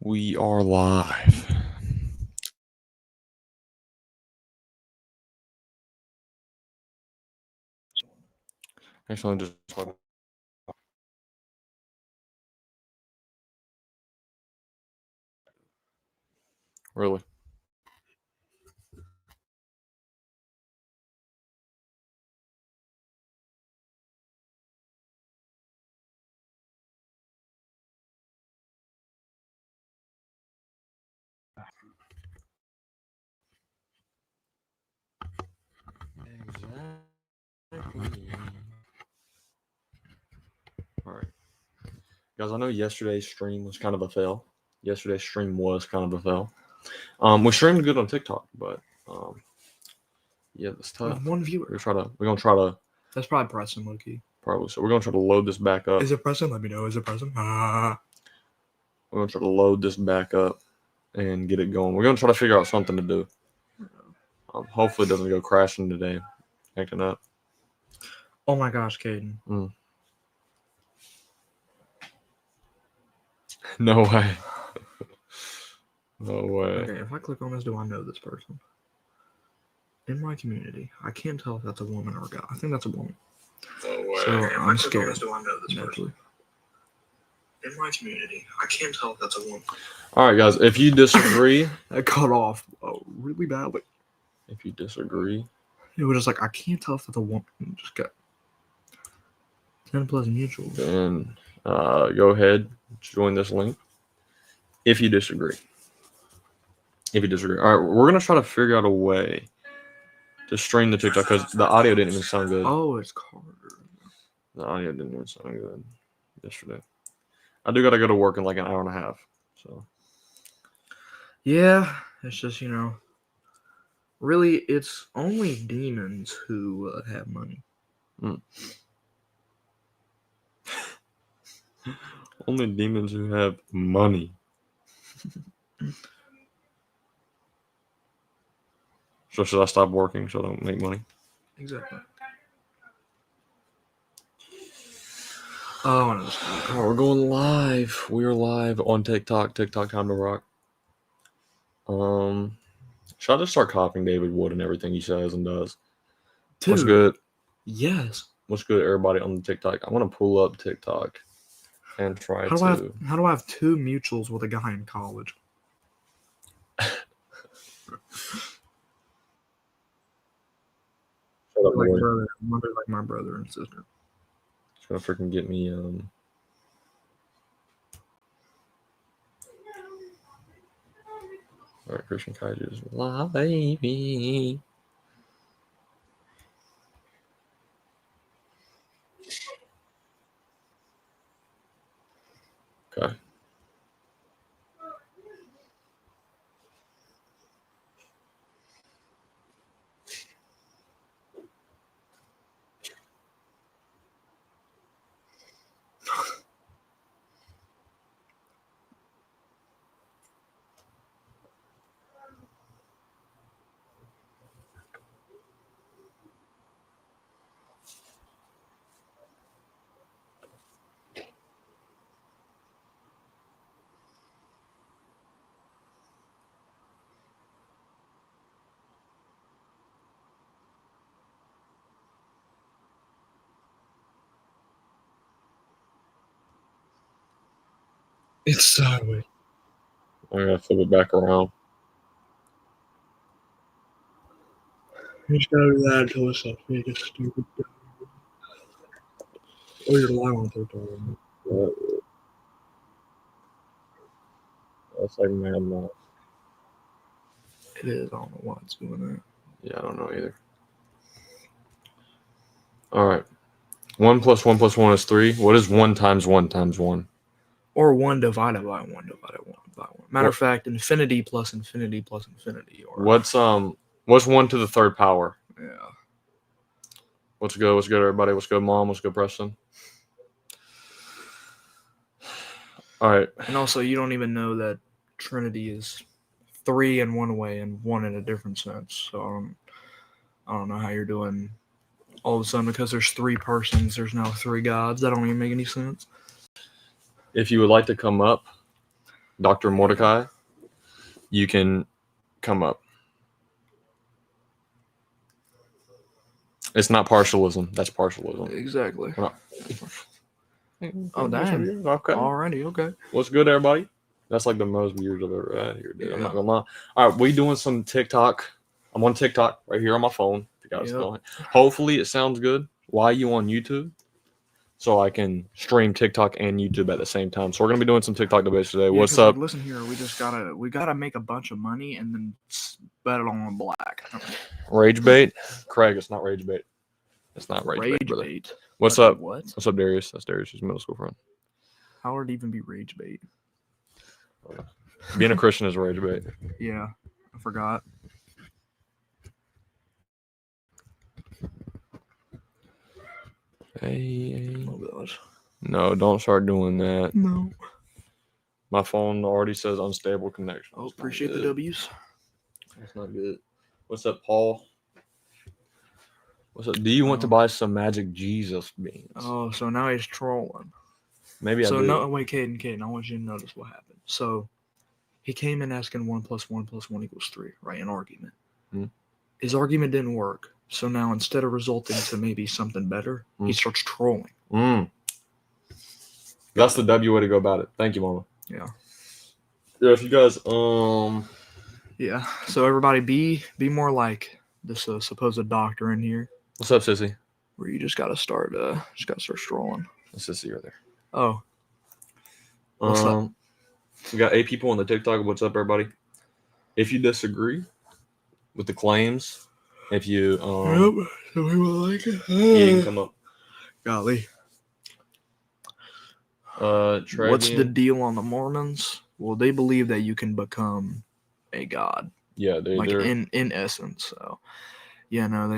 We are live. Actually, just really. Exactly. All right, guys. I know yesterday's stream was kind of a fail. We streamed good on TikTok, but yeah, this tough. With one viewer. We're gonna try to. That's probably Preston, Loki. Probably. So we're gonna try to load this back up. Is it Preston? Let me know. Is it Preston? We're gonna try to load this back up and get it going. We're gonna try to figure out something to do. Hopefully, it doesn't go crashing today, acting up. Oh my gosh, Caden. No way. No way. Okay, if I click on this, do I know this person? In my community, I can't tell if that's a woman or a guy. I think that's a woman. No way. So Okay, I'm scared. This, do I know this person? In my community, I can't tell if that's a woman. All right, guys. If you disagree, that cut off really badly. If you disagree, it was just like I can't tell if that's a woman. Just got 10 plus mutual. Then go ahead, join this link. If you disagree. All right, we're gonna try to figure out a way to stream the TikTok because the audio didn't even sound good. Oh, it's Carter. The audio didn't even sound good yesterday. I do gotta go to work in like an hour and a half. So yeah, it's just really it's only demons who have money. Only demons who have money. So should I stop working so I don't make money? Exactly. Oh, we're going live. We are live on TikTok. TikTok Time to Rock. Should I just start copying David Wood and everything he says and does? Dude, what's good? Yes. What's good, everybody on the TikTok? I want to pull up TikTok and try how do I have two mutuals with a guy in college? like my brother and sister. It's gonna freaking get me All right, Christian Kaiju's live. Okay. It's sideways. I gotta flip it back around. You just gotta do that until it's up. You get stupid. Oh, you're live on TikTok. That's like mad enough. It is. I don't know why it's doing that. Yeah, I don't know either. All right. 1 + 1 + 1 is 3. What is 1 × 1 × 1? Or 1 divided by 1 divided by 1. Matter of fact, infinity plus infinity plus infinity. Or what's 1 to the third power? Yeah. What's good? What's good, everybody? What's good, Mom? What's good, Preston? All right. And also, you don't even know that Trinity is 3 in one way and 1 in a different sense. So I don't know how you're doing. All of a sudden, because there's 3 persons, there's now 3 gods. That don't even make any sense. If you would like to come up, Dr. Mordecai, you can come up. It's not partialism. That's partialism. Exactly. We're not- Oh, damn. Okay. Alrighty, okay. What's good, everybody? That's like the most viewers I've ever had here, dude. I'm Yeah. not gonna lie. All right, we doing some TikTok. I'm on TikTok right here on my phone. If you guys Yep. don't. Hopefully it sounds good. Why are you on YouTube? So I can stream TikTok and YouTube at the same time. So we're gonna be doing some TikTok debates today. Yeah, What's 'cause, up? like, listen here, we gotta make a bunch of money and then bet it on black. Rage bait? Craig, it's not rage bait. It's not rage bait, brother. bait. What's What? up? What? What's up, Darius? That's Darius' middle school friend. How would it even be rage bait? Being a Christian is rage bait. Yeah, I forgot. Hey. Oh gosh. No, don't start doing that. No. My phone already says unstable connection. Oh, That's not appreciate the good. W's. That's not good. What's up, Paul? What's up? Do you want to buy some Magic Jesus beans? Oh, so now he's trolling. Maybe So I do. no, wait, Caden, I want you to notice what happened. So he came in asking 1 + 1 + 1 = 3, right? An argument. Hmm. His argument didn't work. So now instead of resulting to maybe something better, he starts trolling. That's the W way to go about it. Thank you, Mama. Yeah. Yeah, if you guys Yeah. So everybody be more like this supposed doctor in here, what's up, Sissy? where you just gotta start strolling. That's Sissy right there. Oh. What's up? We got 8 people on the TikTok. What's up, everybody? If you disagree with the claims, if you Yep. So we will like it. yeah, you can come up. Golly. Travian. What's the deal on the Mormons? Well, they believe that you can become a god. Yeah, they're in essence. So yeah, no,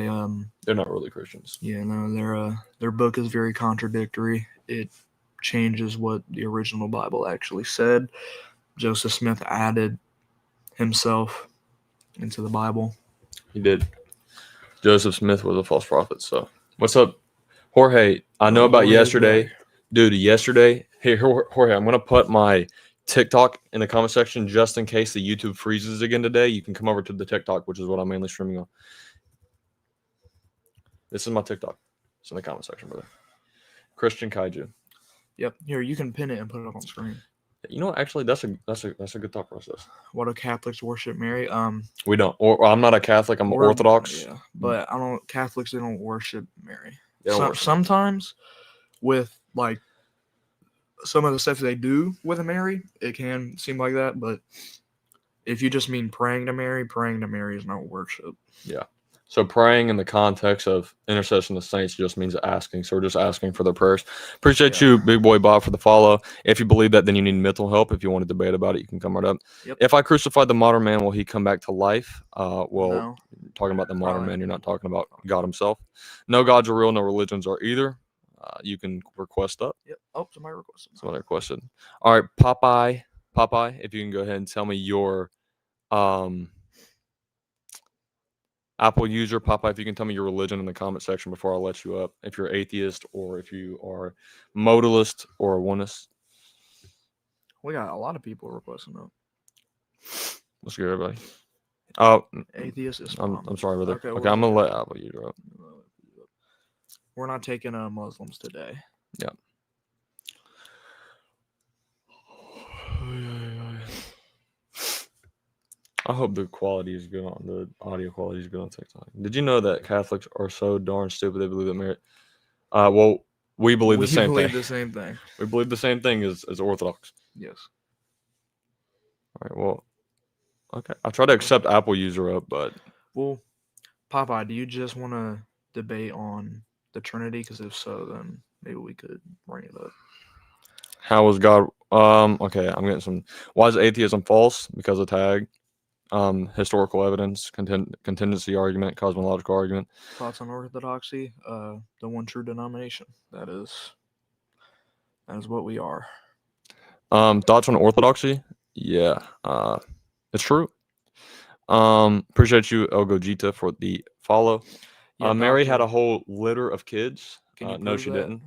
they're not really Christians. Yeah, no, their book is very contradictory. It changes what the original Bible actually said. Joseph Smith added himself into the Bible. He did. Joseph Smith was a false prophet. So what's up, Jorge? I know about yesterday. Dude, yesterday, hey, Jorge, I'm going to put my TikTok in the comment section just in case the YouTube freezes again today. You can come over to the TikTok, which is what I'm mainly streaming on. This is my TikTok. It's in the comment section, brother. Christian Kaiju. Yep. Here, you can pin it and put it up on screen. You know, actually, that's a good thought process. What do Catholics worship Mary? We don't. Or I'm not a Catholic. I'm Orthodox. Yeah, but I don't. Catholics, they don't worship Mary. Worship. Sometimes, with like some of the stuff they do with a Mary, it can seem like that. But if you just mean praying to Mary is not worship. Yeah. So praying in the context of intercession of saints just means asking. So we're just asking for their prayers. Appreciate you, Big Boy Bob, for the follow. If you believe that, then you need mental help. If you want to debate about it, you can come right up. Yep. If I crucified the modern man, will he come back to life? No. Talking about the modern man, you're not talking about God himself. No gods are real, no religions are either. You can request up. Yep. Oh, somebody requested. Somebody requested. All right, Popeye, if you can go ahead and tell me your Apple user, Popeye, if you can tell me your religion in the comment section before I let you up. If you're atheist or if you are modalist or a oneness. We got a lot of people requesting up. Let's go, everybody. Oh, atheist is. I'm sorry, brother. Okay, Okay, I'm gonna let Apple user up. We're not taking Muslims today. Yeah. I hope the quality is good on the audio quality is good on TikTok. Did you know that Catholics are so darn stupid they believe that Mary? Well, we believe the same thing. We believe the same thing. We believe the same thing as Orthodox. Yes. All right. Well, okay. I try to accept Apple user up, but well, Popeye, do you just want to debate on the Trinity? Because if so, then maybe we could bring it up. How is God? Okay, I'm getting some. Why is atheism false? Because of tag. Historical evidence, contingency argument, cosmological argument. Thoughts on orthodoxy? The one true denomination. That is what we are. Thoughts on orthodoxy? Yeah, it's true. Appreciate you, El Gogita, for the follow. Yeah, Mary had a whole litter of kids. No, she didn't.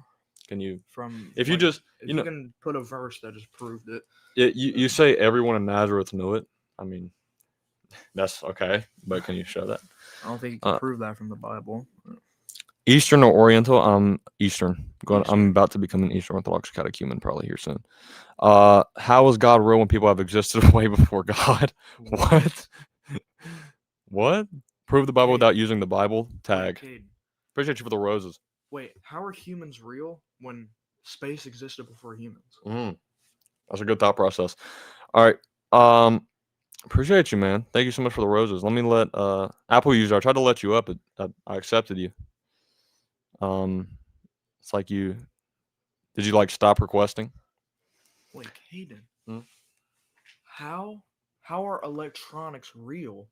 Can you? From If like, you just, if you know, can put a verse that just proved it. you say everyone in Nazareth knew it. I mean, that's okay, but can you show that? I don't think you can prove that from the Bible. Eastern or Oriental? I'm Eastern. I'm Eastern. about to become an Eastern Orthodox catechumen probably here soon. How is God real when people have existed way before God? What? What? Prove the Bible without using the Bible? Tag. Wait, Appreciate you for the roses. wait, how are humans real when space existed before humans? That's a good thought process. All right. Appreciate you, man. Thank you so much for the roses. Let me let Apple user. I tried to let you up. I accepted you. It's like you. Did you like stop requesting? Wait, Caden. How are electronics real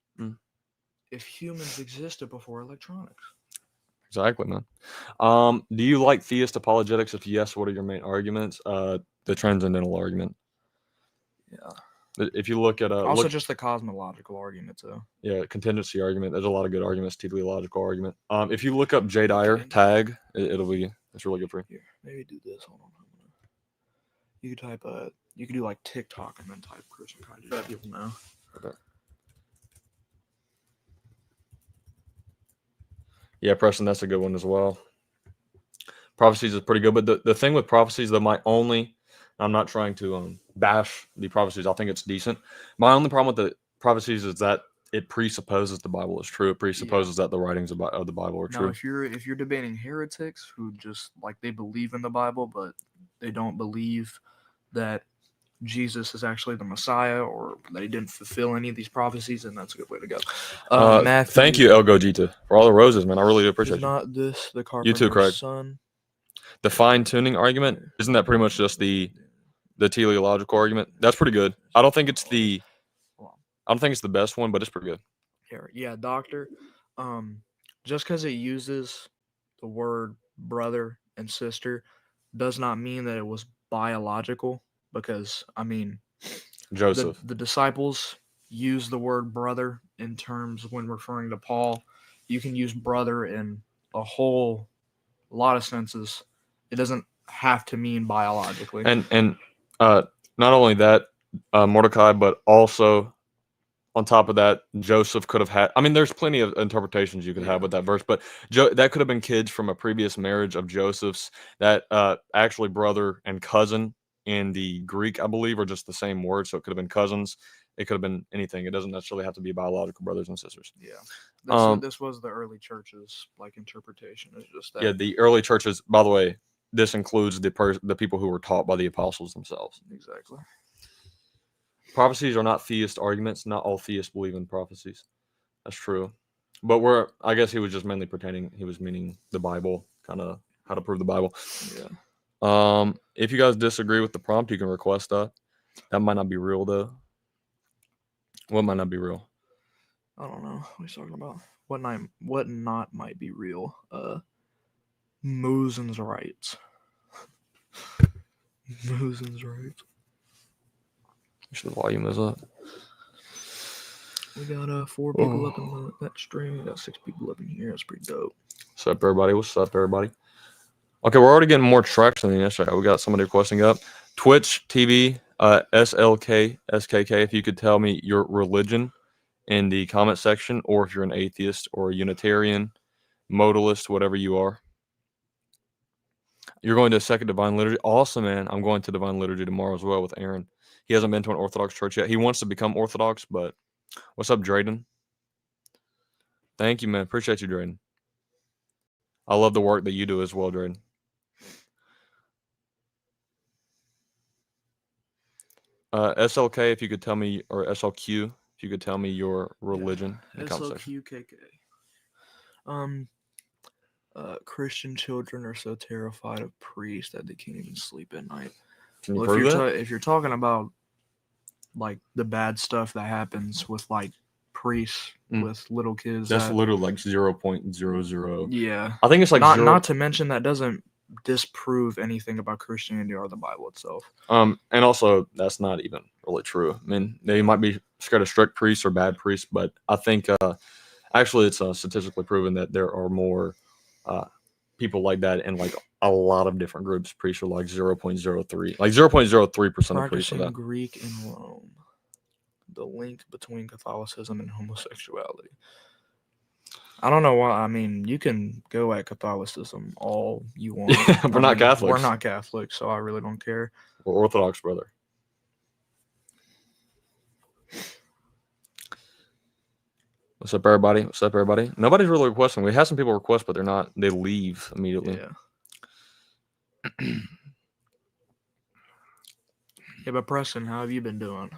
if humans existed before electronics? Exactly, man. Do you like theist apologetics? If yes, what are your main arguments? The transcendental argument. Yeah. If you look at also just the cosmological argument too. Yeah, contingency argument. There's a lot of good arguments. Teleological argument. If you look up J Dyer tag, it'll be it's really good for you. Here, maybe do this. Hold on. You could type you could do like TikTok and then type Christian Kaiju. Let people know. Okay. Yeah, Preston, that's a good one as well. Prophecies is pretty good, but the thing with prophecies, I'm not trying to bash the prophecies. I think it's decent. My only problem with the prophecies is that it presupposes the Bible is true. It presupposes that the writings of the Bible are true. Now, if you're debating heretics who just like they believe in the Bible, but they don't believe that Jesus is actually the Messiah or that he didn't fulfill any of these prophecies, and that's a good way to go. Matthew, thank you, El Gogita, for all the roses, man. I really do appreciate is not this the you too, Craig. carpenter's son? The fine-tuning argument, isn't that pretty much just the teleological argument? That's pretty good. I don't think it's the best one, but it's pretty good. Here, yeah, doctor. Just because it uses the word brother and sister does not mean that it was biological, because I mean Joseph. The disciples use the word brother in terms when referring to Paul. You can use brother in a lot of senses. It doesn't have to mean biologically. And not only that, Mordecai, but also on top of that, Joseph could have had. I mean, there's plenty of interpretations you could have with that verse, but that could have been kids from a previous marriage of Joseph's. That actually brother and cousin in the Greek, I believe, are just the same word. So it could have been cousins. It could have been anything. It doesn't necessarily have to be biological brothers and sisters. Yeah. This was the early church's like interpretation. It's just that. Yeah, the early churches. By the way, this includes the people who were taught by the apostles themselves. Exactly. Prophecies are not theist arguments. Not all theists believe in prophecies. That's true. But I guess he was just mainly he was meaning the Bible, kind of how to prove the Bible. Yeah. If you guys disagree with the prompt, you can request that. That might not be real, though. What might not be real? I don't know. What are you talking about? What not might be real? Mosen's rights. Mosen's rights. The volume is up. We got 4 people up in that stream. We got 6 people up in here. That's pretty dope. What's up, everybody? What's up, everybody? Okay, we're already getting more traction than yesterday. We got somebody requesting up. Twitch TV, SLK, SKK, if you could tell me your religion in the comment section, or if you're an atheist or a Unitarian, modalist, whatever you are. You're going to a second Divine Liturgy? Awesome, man. I'm going to Divine Liturgy tomorrow as well with Aaron. He hasn't been to an Orthodox church yet. He wants to become Orthodox, but what's up, Drayden? Thank you, man. Appreciate you, Drayden. I love the work that you do as well, Drayden. SLK, if you could tell me, or SLQ, if you could tell me your religion in the comment section. SLQKK. Christian children are so terrified of priests that they can't even sleep at night. Can you prove that? If you're talking about like the bad stuff that happens with like priests with little kids, that's literally like 0.00. Yeah, I think it's like not to mention that doesn't disprove anything about Christianity or the Bible itself. And also that's not even really true. I mean, they might be scared of strict priests or bad priests, but I think actually it's statistically proven that there are more people like that in like a lot of different groups. Pretty sure like 0.03, like 0.03% of priests are Practicing that. Greek in Rome. The link between Catholicism and homosexuality. I don't know why. I mean, you can go at Catholicism all you want. We're not Catholics. We're not Catholics, so I really don't care. We're Orthodox, brother. What's up, everybody? What's up, everybody? Nobody's really requesting. We have some people request, but they're not. They leave immediately. Yeah. Yeah, but Preston, how have you been doing?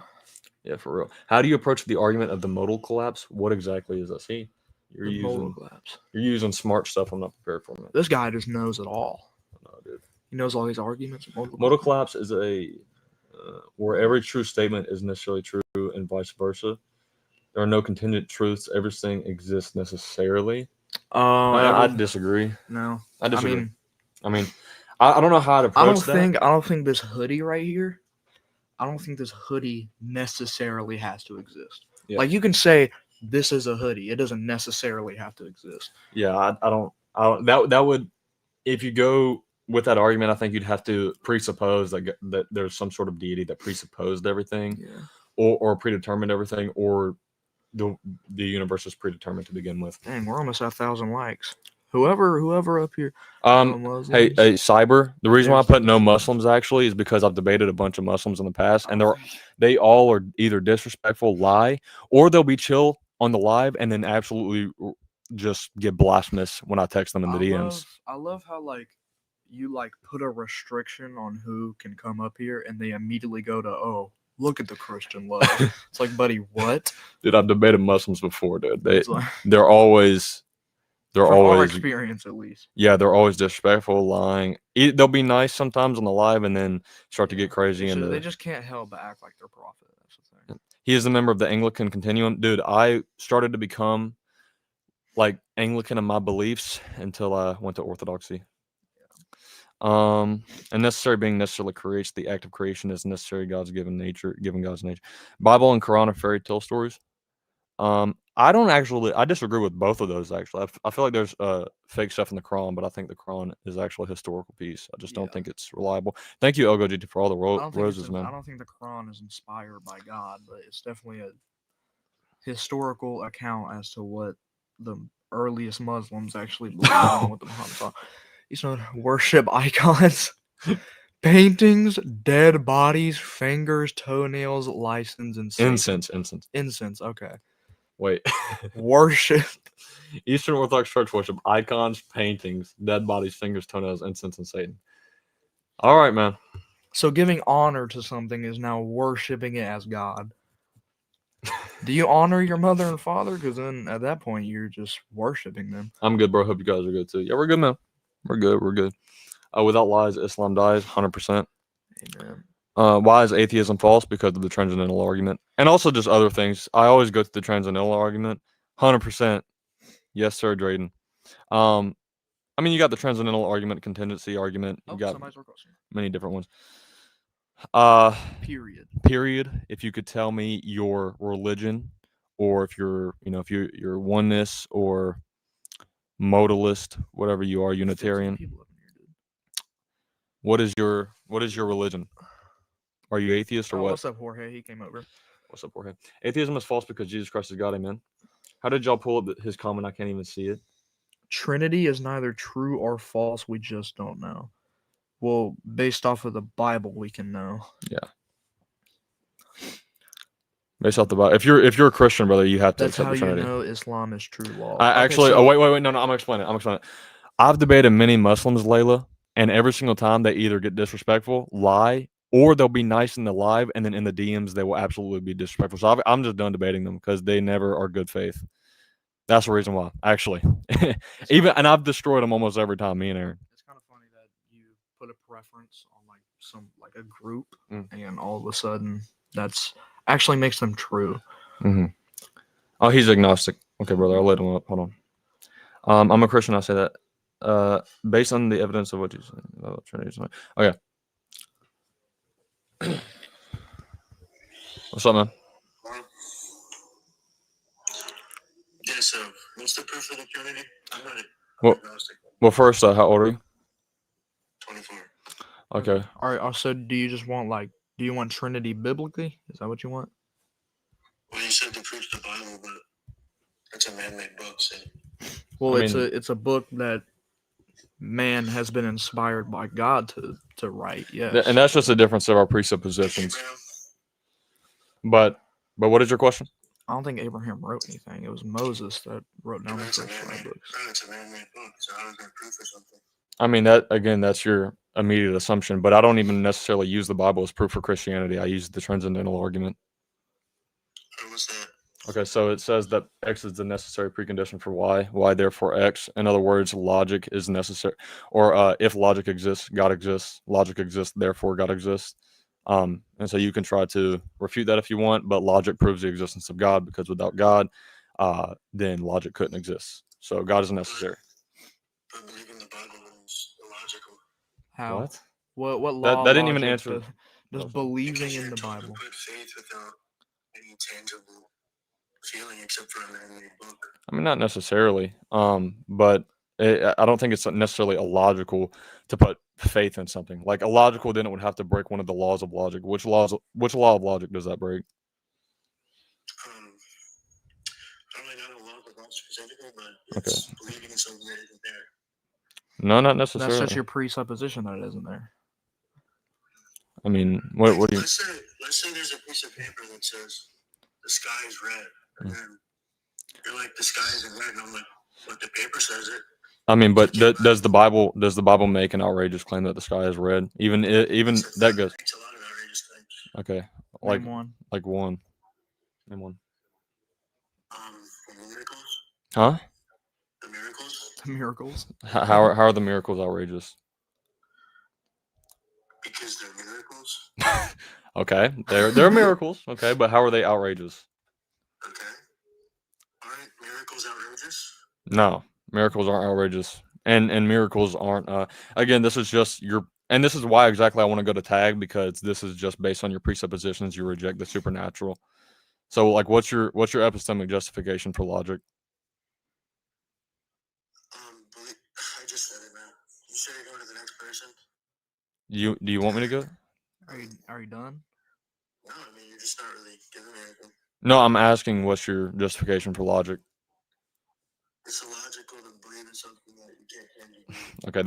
Yeah, for real. How do you approach the argument of the modal collapse? What exactly is that? See, Modal collapse. You're using smart stuff. I'm not prepared for, man. This guy just knows it all. No, dude. He knows all these arguments. Modal collapse is where every true statement is necessarily true and vice versa. There are no contingent truths. Everything exists necessarily. I disagree. No, I disagree. I mean, I don't know how to approach that. I don't think this hoodie right here. I don't think this hoodie necessarily has to exist. Yeah. Like you can say this is a hoodie. It doesn't necessarily have to exist. Yeah, I don't. That would, if you go with that argument, I think you'd have to presuppose that there's some sort of deity that presupposed everything, or predetermined everything, or the universe is predetermined to begin with. Dang, we're almost at 1,000 likes. Whoever up here. Hey, Cyber. The reason why I put no Muslims actually is because I've debated a bunch of Muslims in the past, and they all are either disrespectful, lie, or they'll be chill on the live and then absolutely just get blasphemous when I text them in the DMs. I love how you put a restriction on who can come up here, and they immediately go to look at the Christian love. It's like, buddy, what? Dude, I've debated Muslims before, dude. They're always. From our experience, at least. Yeah, they're always disrespectful, lying. They'll be nice sometimes on the live and then start to get crazy. So they just can't help but act like they're prophet. That's the thing. He is a member of the Anglican Continuum. Dude, I started to become Anglican in my beliefs until I went to Orthodoxy. And necessary being necessarily creates. The act of creation is necessary. God's given God's nature. Bible and Quran are fairy tale stories. I disagree with both of those, actually. I feel like there's fake stuff in the Quran, but I think the Quran is actually a historical piece. I just don't think it's reliable. Thank you, LGT, for all the roses, man. I don't think the Quran is inspired by God, but it's definitely a historical account as to what the earliest Muslims actually believed in, what the Muhammad saw. These are worship icons. Paintings, dead bodies, fingers, toenails, license, and Incense, okay. Wait. Worship. Eastern Orthodox Church worship icons, paintings, dead bodies, fingers, toenails, incense, and Satan. All right, man. So giving honor to something is now worshiping it as God. Do you honor your mother and father? Because then at that point, you're just worshiping them. I'm good, bro. Hope you guys are good, too. Yeah, we're good, man. We're good. Without lies, Islam dies, 100%. Amen. Why is atheism false? Because of the transcendental argument. And also just other things. I always go to the transcendental argument. 100%. Yes, sir, Drayden. I mean, you got the transcendental argument, contingency argument. You got many different ones. Period. If you could tell me your religion, or if you're oneness or modalist, whatever you are, Unitarian. What is your religion? Are you atheist or what? What's up, Jorge? He came over. What's up, Jorge? Atheism is false because Jesus Christ is God, amen. How did y'all pull up his comment? I can't even see it. Trinity is neither true or false. We just don't know. Well, based off of the Bible, we can know. Yeah. Based off the Bible. If you're a Christian, brother, you have to accept the Trinity. That's how you know Islam is true law. Wait. No, I'm gonna explain it. I've debated many Muslims, Layla, and every single time they either get disrespectful, lie, or they'll be nice in the live, and then in the DMs they will absolutely be disrespectful. So I'm just done debating them because they never are good faith. That's the reason why, actually. And I've destroyed them almost every time, me and Aaron. It's kind of funny that you put a preference on a group, and all of a sudden that's actually makes them true. Mm-hmm. Oh, he's agnostic. Okay, brother, I'll let him up. Hold on. I'm a Christian. I say that. Based on the evidence of what you said about Trinity. Okay. What's up, man? Yeah, so what's the proof of the Trinity? Well, first, how old are you? 24. Okay. All right. So do you just want do you want Trinity biblically? Is that what you want? Well, you said to preach the Bible, but it's a man-made book, so. Well, I it's mean- a book that man has been inspired by God to write. Yes. And that's just a difference of our presuppositions. But what is your question? I don't think Abraham wrote anything. It was Moses that wrote down the It's a first 5 man-made, books. it's a man-made book, so how is that proof or something? I mean, that again, that's your immediate assumption, but I don't even necessarily use the Bible as proof for Christianity. I use the transcendental argument. What's that? Okay, so it says that X is the necessary precondition for Y. Y therefore X. In other words, logic is necessary, or if logic exists, God exists. Logic exists, therefore God exists. And so you can try to refute that if you want, but logic proves the existence of God, because without God, then logic couldn't exist. So God is necessary. But believing the Bible is illogical. How? What? What law? That didn't even logic answer. Does Okay. believing Because in you're the told to Bible? put faith without any tangible feeling except for a man-made book. I mean, not necessarily. But I don't think it's necessarily illogical to put faith in something. Like illogical, then it would have to break one of the laws of logic. Which law of logic does that break? I don't really know the law of God specifically, but it's believing in something that isn't there. No, not necessarily. That's just your presupposition that it isn't there. I mean, what do you? Let's say there's a piece of paper that says the sky is red, and then you're like, the sky isn't red, and I'm like, but the paper says it. I mean, but does the Bible make an outrageous claim that the sky is red? Even that goes. Makes a lot of outrageous claims. Okay, Name one. like one. Name one. The miracles. Huh? The miracles. The miracles. How are the miracles outrageous? Because they're miracles. Okay, they're miracles. Okay, but how are they outrageous? Okay. Aren't miracles outrageous? No, miracles aren't outrageous, and miracles aren't. Again, this is just and this is why exactly I want to go to tag, because this is just based on your presuppositions. You reject the supernatural. So, like, what's your epistemic justification for logic? I just said it, man. You say you're going to the next person. Do you want me to go? Are you done? No, I mean, you're just not really giving me anything. No, I'm asking what's your justification for logic. It's illogical to believe in something that you can't tangibly. Okay,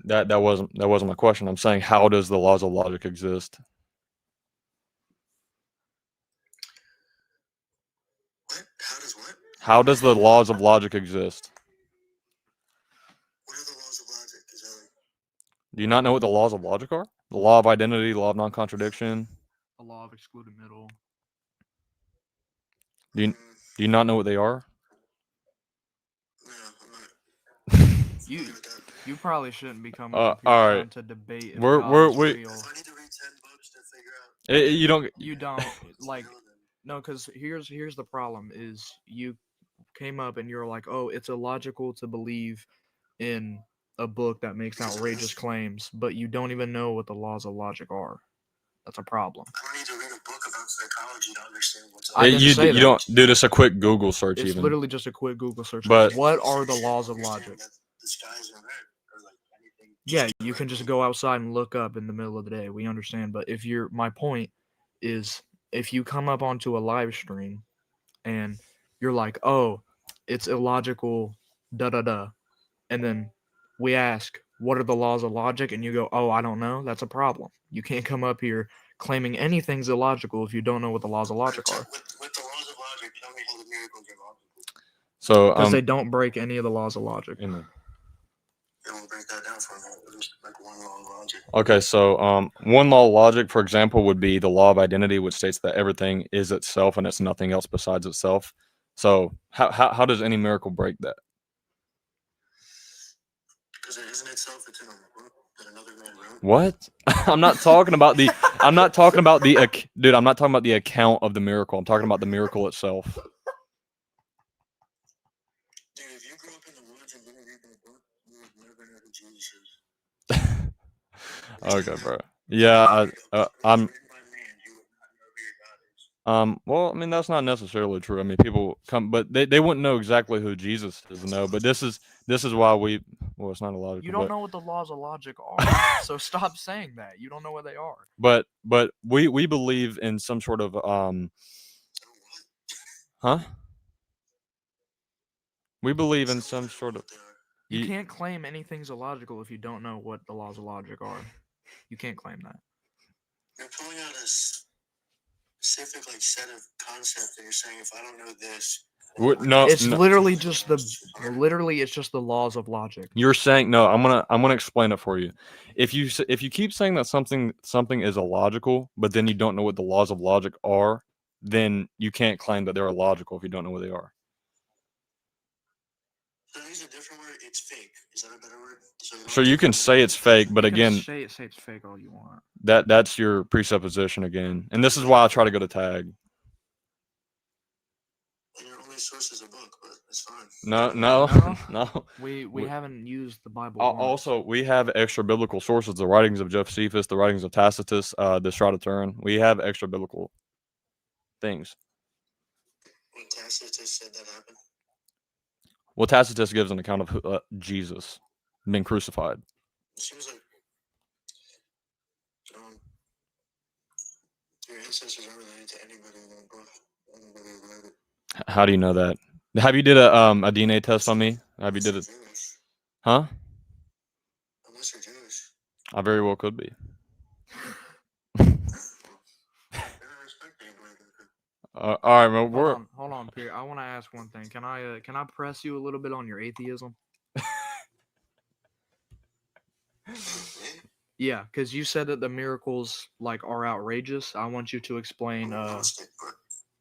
that wasn't my question. I'm saying, how does the laws of logic exist? What? How does what? How does the laws of logic exist? What are the laws of logic? Is that like... Do you not know what the laws of logic are? The law of identity, the law of non-contradiction. The law of excluded middle. Do you not know what they are? No, I'm not. You probably shouldn't be coming up here all trying right. to debate if We're- God we're- is we- real. If I need to read 10 books to figure out... You don't. You don't like no, because here's the problem is you came up and you're like, oh, it's illogical to believe in a book that makes outrageous claims, but you don't even know what the laws of logic are. That's a problem. I don't need to read a book about psychology to understand what's I didn't say You that. don't do this a quick Google search It's even. literally just a quick Google search. But- What are the laws of logic? The skies are red, or like anything. Yeah, you can just go outside and look up in the middle of the day. We understand, but my point is, if you come up onto a live stream and you're like, oh, it's illogical, da da da, and then we ask, what are the laws of logic? And you go, oh, I don't know. That's a problem. You can't come up here claiming anything's illogical if you don't know what the laws of logic are. With the laws of logic, tell me how the miracles are logical. So Because they don't break any of the laws of logic. Amen. They won't break that down for me. Just like one law of logic. Okay, so one law of logic, for example, would be the law of identity, which states that everything is itself and it's nothing else besides itself. So how does any miracle break that? Because it isn't itself, it's in a book that another man wrote. What? I'm not talking about the dude, I'm not talking about the account of the miracle. I'm talking about the miracle itself. Dude, if you grew up in the woods and didn't read the book, you would never know who Jesus is. Okay, bro. Yeah, I'm Written by man, you would not know who your God is. well, I mean, that's not necessarily true. I mean, people come, but they wouldn't know exactly who Jesus is, no. But this is This is why we. Well, it's not illogical. You don't but, know what the laws of logic are, so stop saying that. You don't know what they are. But we believe in some sort of huh? We believe in some sort of. You can't claim anything's illogical if you don't know what the laws of logic are. You can't claim that. You're pulling out a specific like set of concepts, and you're saying if I don't know this, No, It's no. literally just it's just the laws of logic. You're saying no. I'm gonna explain it for you. If you keep saying that something is illogical, but then you don't know what the laws of logic are, then you can't claim that they're illogical if you don't know what they are. so use a different word. It's fake. Is that a better word? So you can say it's fake, but You can again, say it's fake all you want. that's your presupposition again, and this is why I try to go to tag. And your only source is a book, but it's fine. No. No. We haven't used the Bible. Also, we have extra biblical sources: the writings of Josephus, the writings of Tacitus, the Shroud of Turin. We have extra biblical things. When Tacitus said that happened. Well, Tacitus gives an account of Jesus being crucified. It seems like your ancestors are related to anybody in that book. Anybody who wrote it. How do you know that? Have you did a DNA test on me? Have you did it? Jewish. Huh? Unless you're Jewish. I very well could be. All right, well, hold on, Pierre. I want to ask one thing. Can I press you a little bit on your atheism? Yeah, because you said that the miracles are outrageous. I want you to explain.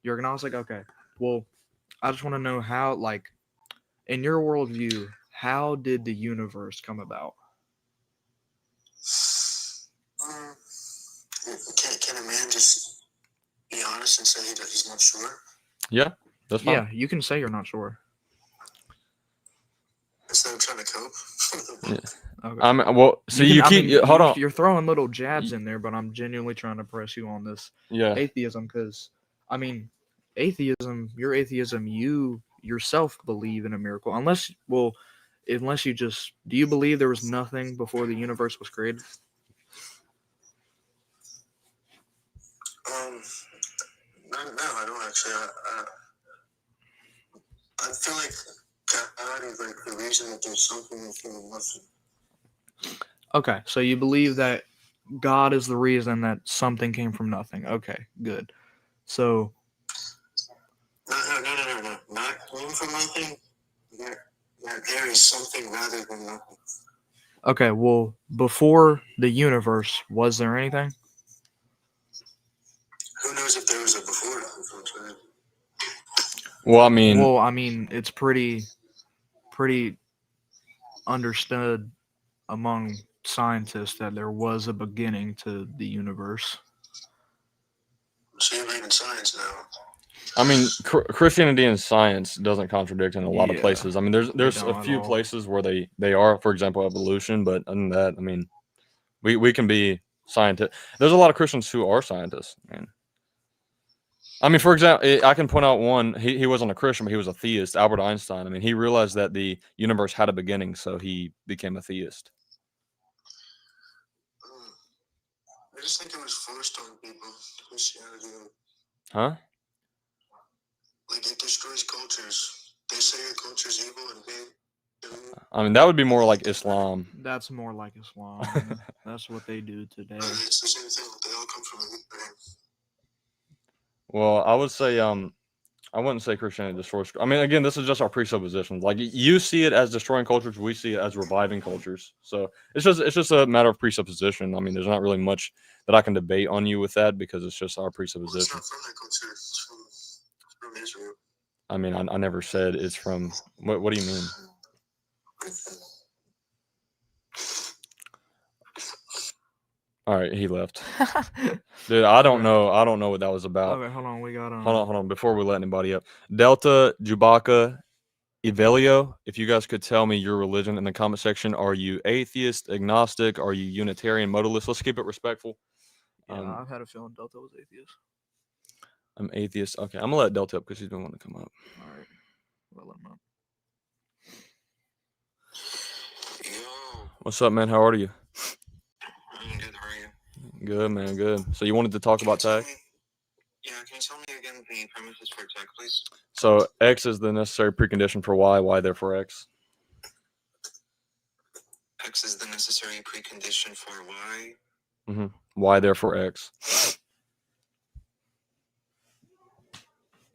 You're agnostic. Okay. Well, I just want to know how, in your worldview, how did the universe come about? Can a man just be honest and say that he's not sure? Yeah, that's fine. Yeah, you can say you're not sure. Instead of trying to cope. Yeah. Okay. Well, see, hold on. You're throwing little jabs in there, but I'm genuinely trying to press you on this atheism because, your atheism, you yourself believe in a miracle. Unless you just, do you believe there was nothing before the universe was created? No, I don't actually. I feel like God is the reason that there's something from nothing. Okay, so you believe that God is the reason that something came from nothing. Okay, good. So. No. Not coming from nothing. There is something rather than nothing. Okay, well, before the universe, was there anything? Who knows if there was a before? Well, I mean, it's pretty understood among scientists that there was a beginning to the universe. So you're reading science now. Christianity and science doesn't contradict in a lot of places. There's a few places where they are, for example, evolution. But other than that, we can be scientists. There's a lot of Christians who are scientists. For example, I can point out one. He wasn't a Christian, but he was a theist. Albert Einstein. He realized that the universe had a beginning, so he became a theist. I just think it was forced on people. Christianity. Huh? It destroys cultures. They say your culture's evil and bad. That would be more like Islam. That's more like Islam. That's what they do today. It's the same thing. They all come from Abraham. Well, I would say I wouldn't say Christianity destroys. Again, this is just our presuppositions. You see it as destroying cultures, we see it as reviving cultures. So it's just a matter of presupposition. There's not really much that I can debate on you with that because it's just our presupposition. It's not from that culture. It's from Israel. I never said it's from. What do you mean? All right, he left. Dude, I don't know what that was about. Okay, hold on. We got Hold on. Before we let anybody up, Delta Jubaka Evelio, if you guys could tell me your religion in the comment section. Are you atheist, agnostic? Are you Unitarian, modalist? Let's keep it respectful. Yeah, I've had a feeling Delta was atheist. I'm atheist. Okay, I'm gonna let Delta up because he's been wanting to come up. All right, well, let him up. Yo, What's up, man? How are you? I'm good. How are you? Good, man. Good. So you wanted to talk about tag? Can you tell me again the premises for tag, please? So X is the necessary precondition for Y therefore X. X is the necessary precondition for Y. Y therefore X.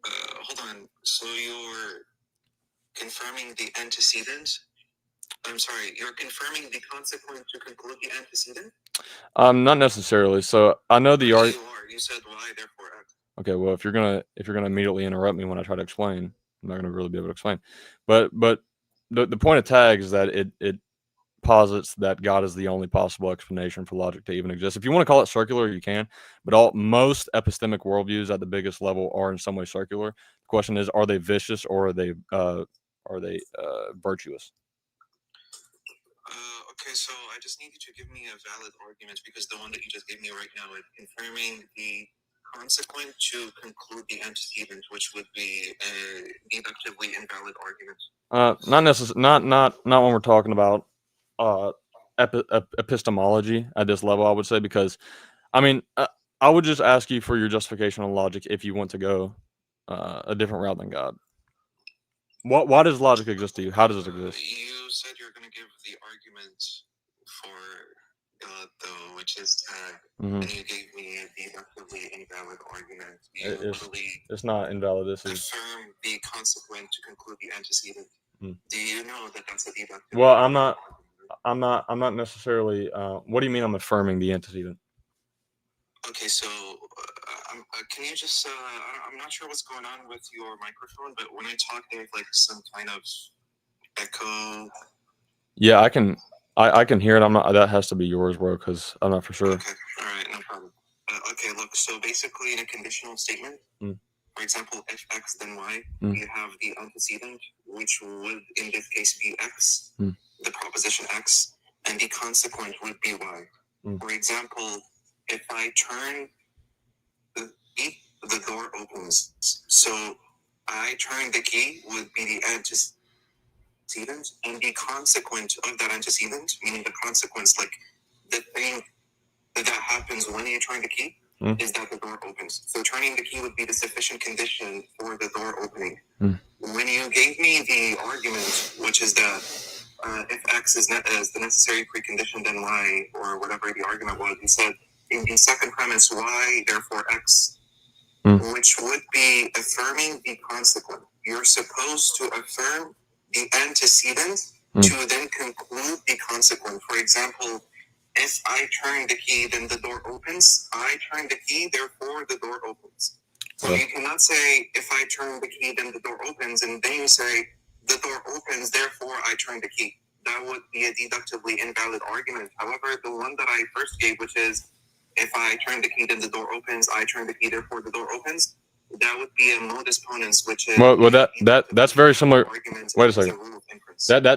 Hold on. So you're confirming the antecedent? I'm sorry, you're confirming the consequent to conclude the antecedent? Not necessarily. So I know the You argument. are. You said Y, therefore X. Okay, well, if you're gonna immediately interrupt me when I try to explain, I'm not gonna really be able to explain. But the point of tag is that it posits that God is the only possible explanation for logic to even exist. If you want to call it circular, you can, but most epistemic worldviews at the biggest level are in some way circular. The question is, are they vicious or are they virtuous? Okay, so I just need you to give me a valid argument because the one that you just gave me right now is confirming the consequent to conclude the antecedent, which would be a deductively invalid argument. Not when we're talking about epistemology at this level, I would say, because I mean, I would just ask you for your justification on logic if you want to go a different route than God. Why does logic exist to you? How does it exist? You said you're going to give the argument for God, though, which is tag, and you gave me a deductively invalid argument. It's not invalid. This is affirm the consequent to conclude the antecedent. Do you know that that's a deductive? Well, I'm not necessarily. What do you mean? I'm affirming the antecedent. Okay, so can you just? I'm not sure what's going on with your microphone, but when I talk, there's like some kind of echo. Yeah, I can hear it. I'm not. That has to be yours, bro, because I'm not for sure. Okay, all right, no problem. Okay, look. So basically, in a conditional statement, for example, if X then Y, you have the antecedent, which would in this case be X, the proposition X, and the consequent would be Y. For example, if I turn the key, the door opens. So I turn the key would be the antecedent, and the consequent of that antecedent, meaning the consequence, like the thing that happens when you turn the key, is that the door opens. So turning the key would be the sufficient condition for the door opening. When you gave me the argument, which is that if X is the necessary precondition, then Y, or whatever the argument was, you said in the second premise, Y, therefore X, which would be affirming the consequent. You're supposed to affirm the antecedent to then conclude the consequent. For example, if I turn the key, then the door opens. I turn the key, therefore the door opens. So you cannot say, if I turn the key, then the door opens, and then you say, the door opens, therefore I turn the key. That would be a deductively invalid argument. However, the one that I first gave, which is, if I turn the key, then the door opens. I turn the key, therefore the door opens. That would be a modus ponens, which is that's very similar. Wait a second.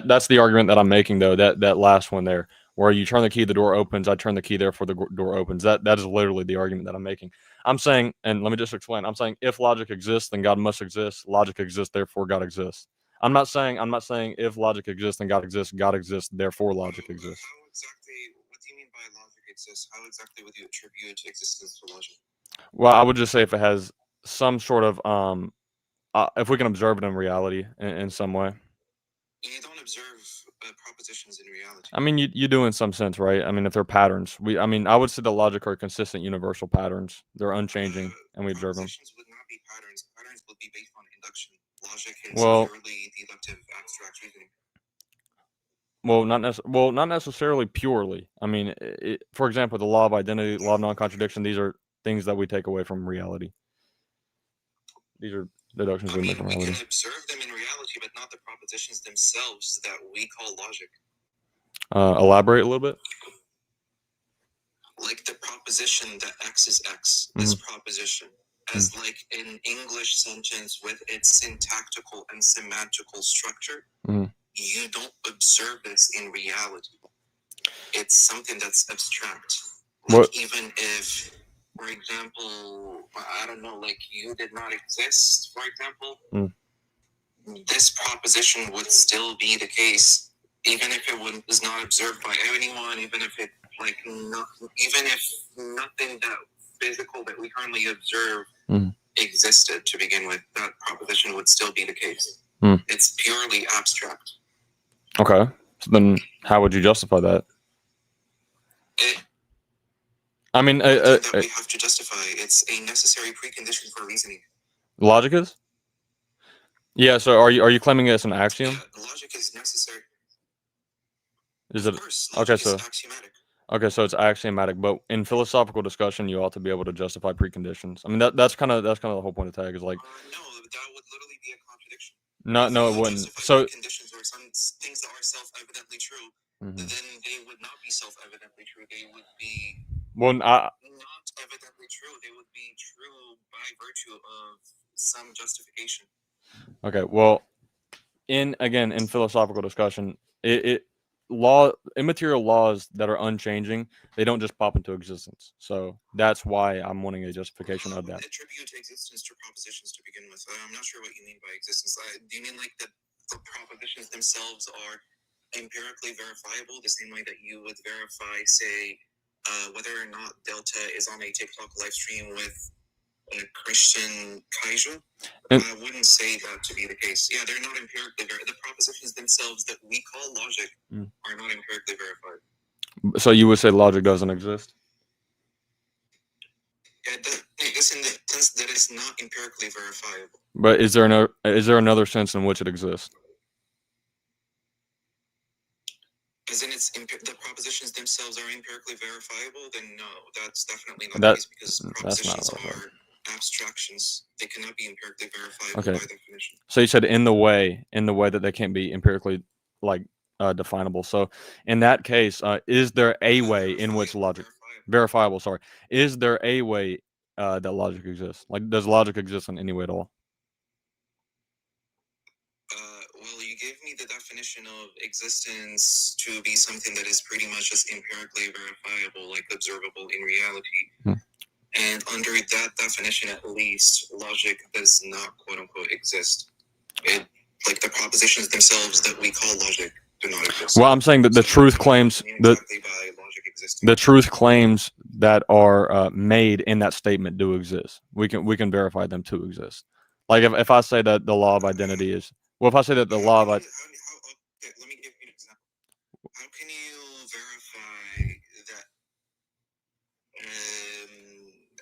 That's the argument that I'm making, though. That last one there, where you turn the key, the door opens. I turn the key, therefore the door opens. That is literally the argument that I'm making. I'm saying, and let me just explain. I'm saying if logic exists, then God must exist. Logic exists, therefore God exists. I'm not saying if logic exists, then God exists, therefore logic exists. How exactly? What do you mean by logic exists? How exactly would you attribute existence to logic? Well, I would just say if it has some sort of if we can observe it in reality in some way. You don't observe propositions in reality. I mean, you do in some sense, right? I mean, if they're patterns, I would say the logic are consistent universal patterns. They're unchanging, and we observe them. Propositions would not be patterns. Patterns would be based on induction. Logic is Well, purely deductive abstract reasoning. Well, not necessarily purely. I mean, for example, the law of identity, law of non-contradiction. These are things that we take away from reality. These are deductions we make from reality. We can observe them in reality, but not the propositions themselves that we call logic. Elaborate a little bit. Like the proposition that X is X, this proposition, as like an English sentence with its syntactical and semantical structure, you don't observe this in reality. It's something that's abstract. Like even if, for example, I don't know, like you did not exist, for example, this proposition would still be the case even if it was not observed by anyone, even if nothing that physical that we currently observe existed to begin with, that proposition would still be the case. It's purely abstract. Okay. So then how would you justify that? I mean, that we have to justify. It's a necessary precondition for reasoning. Logic is? Yeah, so are you claiming it's an axiom? Yeah, logic is necessary. Is of it course, okay? logic So is axiomatic. okay, so it's axiomatic, but in philosophical discussion, you ought to be able to justify preconditions. I mean, that's kind of the whole point of tag is like. No, that would literally be a contradiction. No, it wouldn't. So conditions or some things that are self-evidently true, then they would not be self-evidently true. They would be not evidently true. They would be true by virtue of some justification. Okay, well, in philosophical discussion, immaterial laws that are unchanging, they don't just pop into existence. So that's why I'm wanting a justification of that. Attribute existence to propositions to begin with. I'm not sure what you mean by existence. Do you mean like that the propositions themselves are empirically verifiable, the same way that you would verify, say, whether or not Delta is on a TikTok live stream with Christian Kaiju? I wouldn't say that to be the case. Yeah, they're not empirically verified. The propositions themselves that we call logic are not empirically verified. So you would say logic doesn't exist? Yeah, it's in the sense that it's not empirically verifiable. But is there another sense in which it exists? As in, the propositions themselves are empirically verifiable? Then no, that's definitely not the case, because propositions are abstractions. They cannot be empirically verifiable by definition. So you said in the way that they can't be empirically definable. So in that case, is there a way in which logic verifiable? Sorry, is there a way that logic exists? Like, does logic exist in any way at all? Well, you gave me the definition of existence to be something that is pretty much just empirically verifiable, like observable in reality. And under that definition, at least, logic does not, quote unquote, exist. Like the propositions themselves that we call logic do not exist. Well, I'm saying that the truth claims the truth claims that are made in that statement do exist. We can verify them to exist. Like if I say that the law of identity is if I say that the law of okay, let me give you an example. How can you verify that?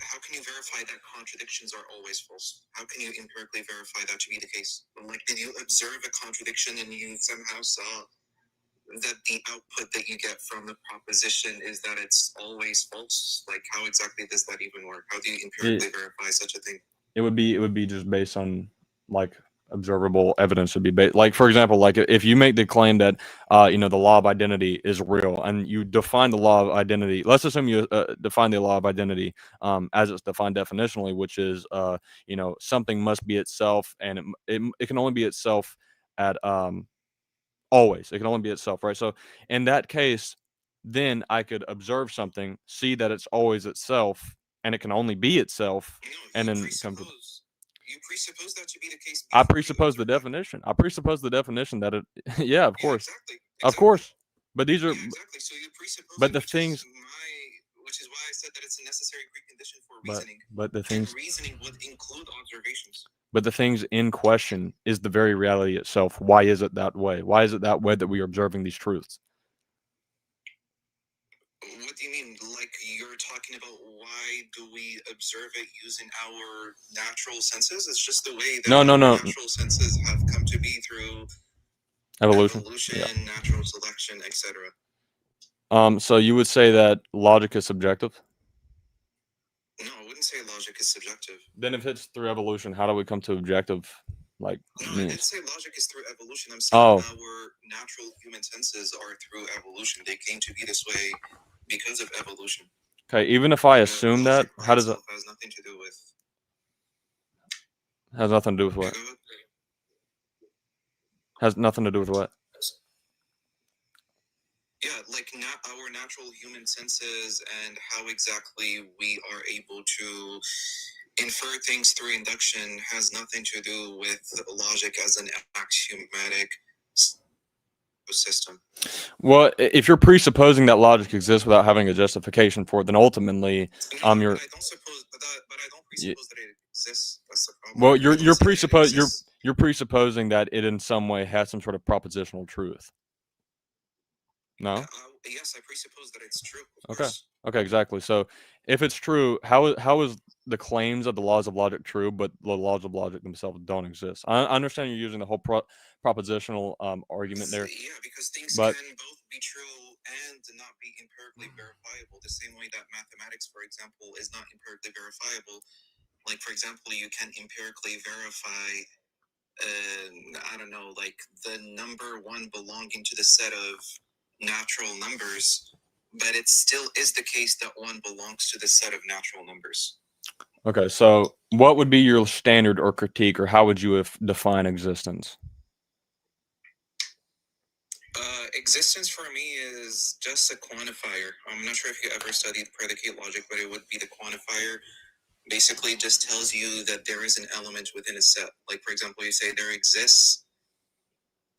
How can you verify that contradictions are always false? How can you empirically verify that to be the case? Like, did you observe a contradiction and you somehow saw that the output that you get from the proposition is that it's always false? Like, how exactly does that even work? How do you empirically verify such a thing? It would be just based on like observable evidence. Would be like, for example, like if you make the claim that the law of identity is real, and you define the law of identity. Let's assume you define the law of identity as it's defined definitionally, which is something must be itself, and it can only be itself at always. It can only be itself, right? So in that case, then I could observe something, see that it's always itself, and it can only be itself, and then come to. You presuppose that to be the case. I presuppose the definition. I presuppose the definition that it. Yeah, of course, exactly. Of course. But these are. Exactly. So you presuppose. But the things. Which is why I said that it's a necessary precondition for reasoning. But the things. And reasoning would include observations. But the things in question is the very reality itself. Why is it that way? Why is it that way that we are observing these truths? What do you mean? Like, you're talking about why do we observe it using our natural senses? It's just the way that our natural senses have come to be through evolution, natural selection, etc. So you would say that logic is subjective? No, I wouldn't say logic is subjective. Then if it's through evolution, how do we come to objective? No, I didn't say logic is through evolution. I'm saying our natural human senses are through evolution. They came to be this way because of evolution. Okay, even if I assume that, how does it? Has nothing to do with. Has nothing to do with what? Has nothing to do with what? Yeah, like our natural human senses and how exactly we are able to infer things through induction has nothing to do with logic as an axiomatic. system. Well, if you're presupposing that logic exists without having a justification for it, then ultimately, No, you're. I don't suppose, but I don't presuppose that it exists. That's the problem. Well, I don't say it exists. you're presupposing that it in some way has some sort of propositional truth. No. Yes, I presuppose that it's true. Of Okay. course. Okay. Exactly. So, if it's true, how is the claims of the laws of logic true, but the laws of logic themselves don't exist? I understand you're using the whole propositional argument there. Yeah, because things but can both be true and not be empirically verifiable. The same way that mathematics, for example, is not empirically verifiable. Like, for example, you can empirically verify, I don't know, like the number 1 belonging to the set of natural numbers, but it still is the case that 1 belongs to the set of natural numbers. Okay, so what would be your standard or critique, or how would you define existence? Existence for me is just a quantifier. I'm not sure if you ever studied predicate logic, but it would be the quantifier. Basically just tells you that there is an element within a set. Like, for example, you say there exists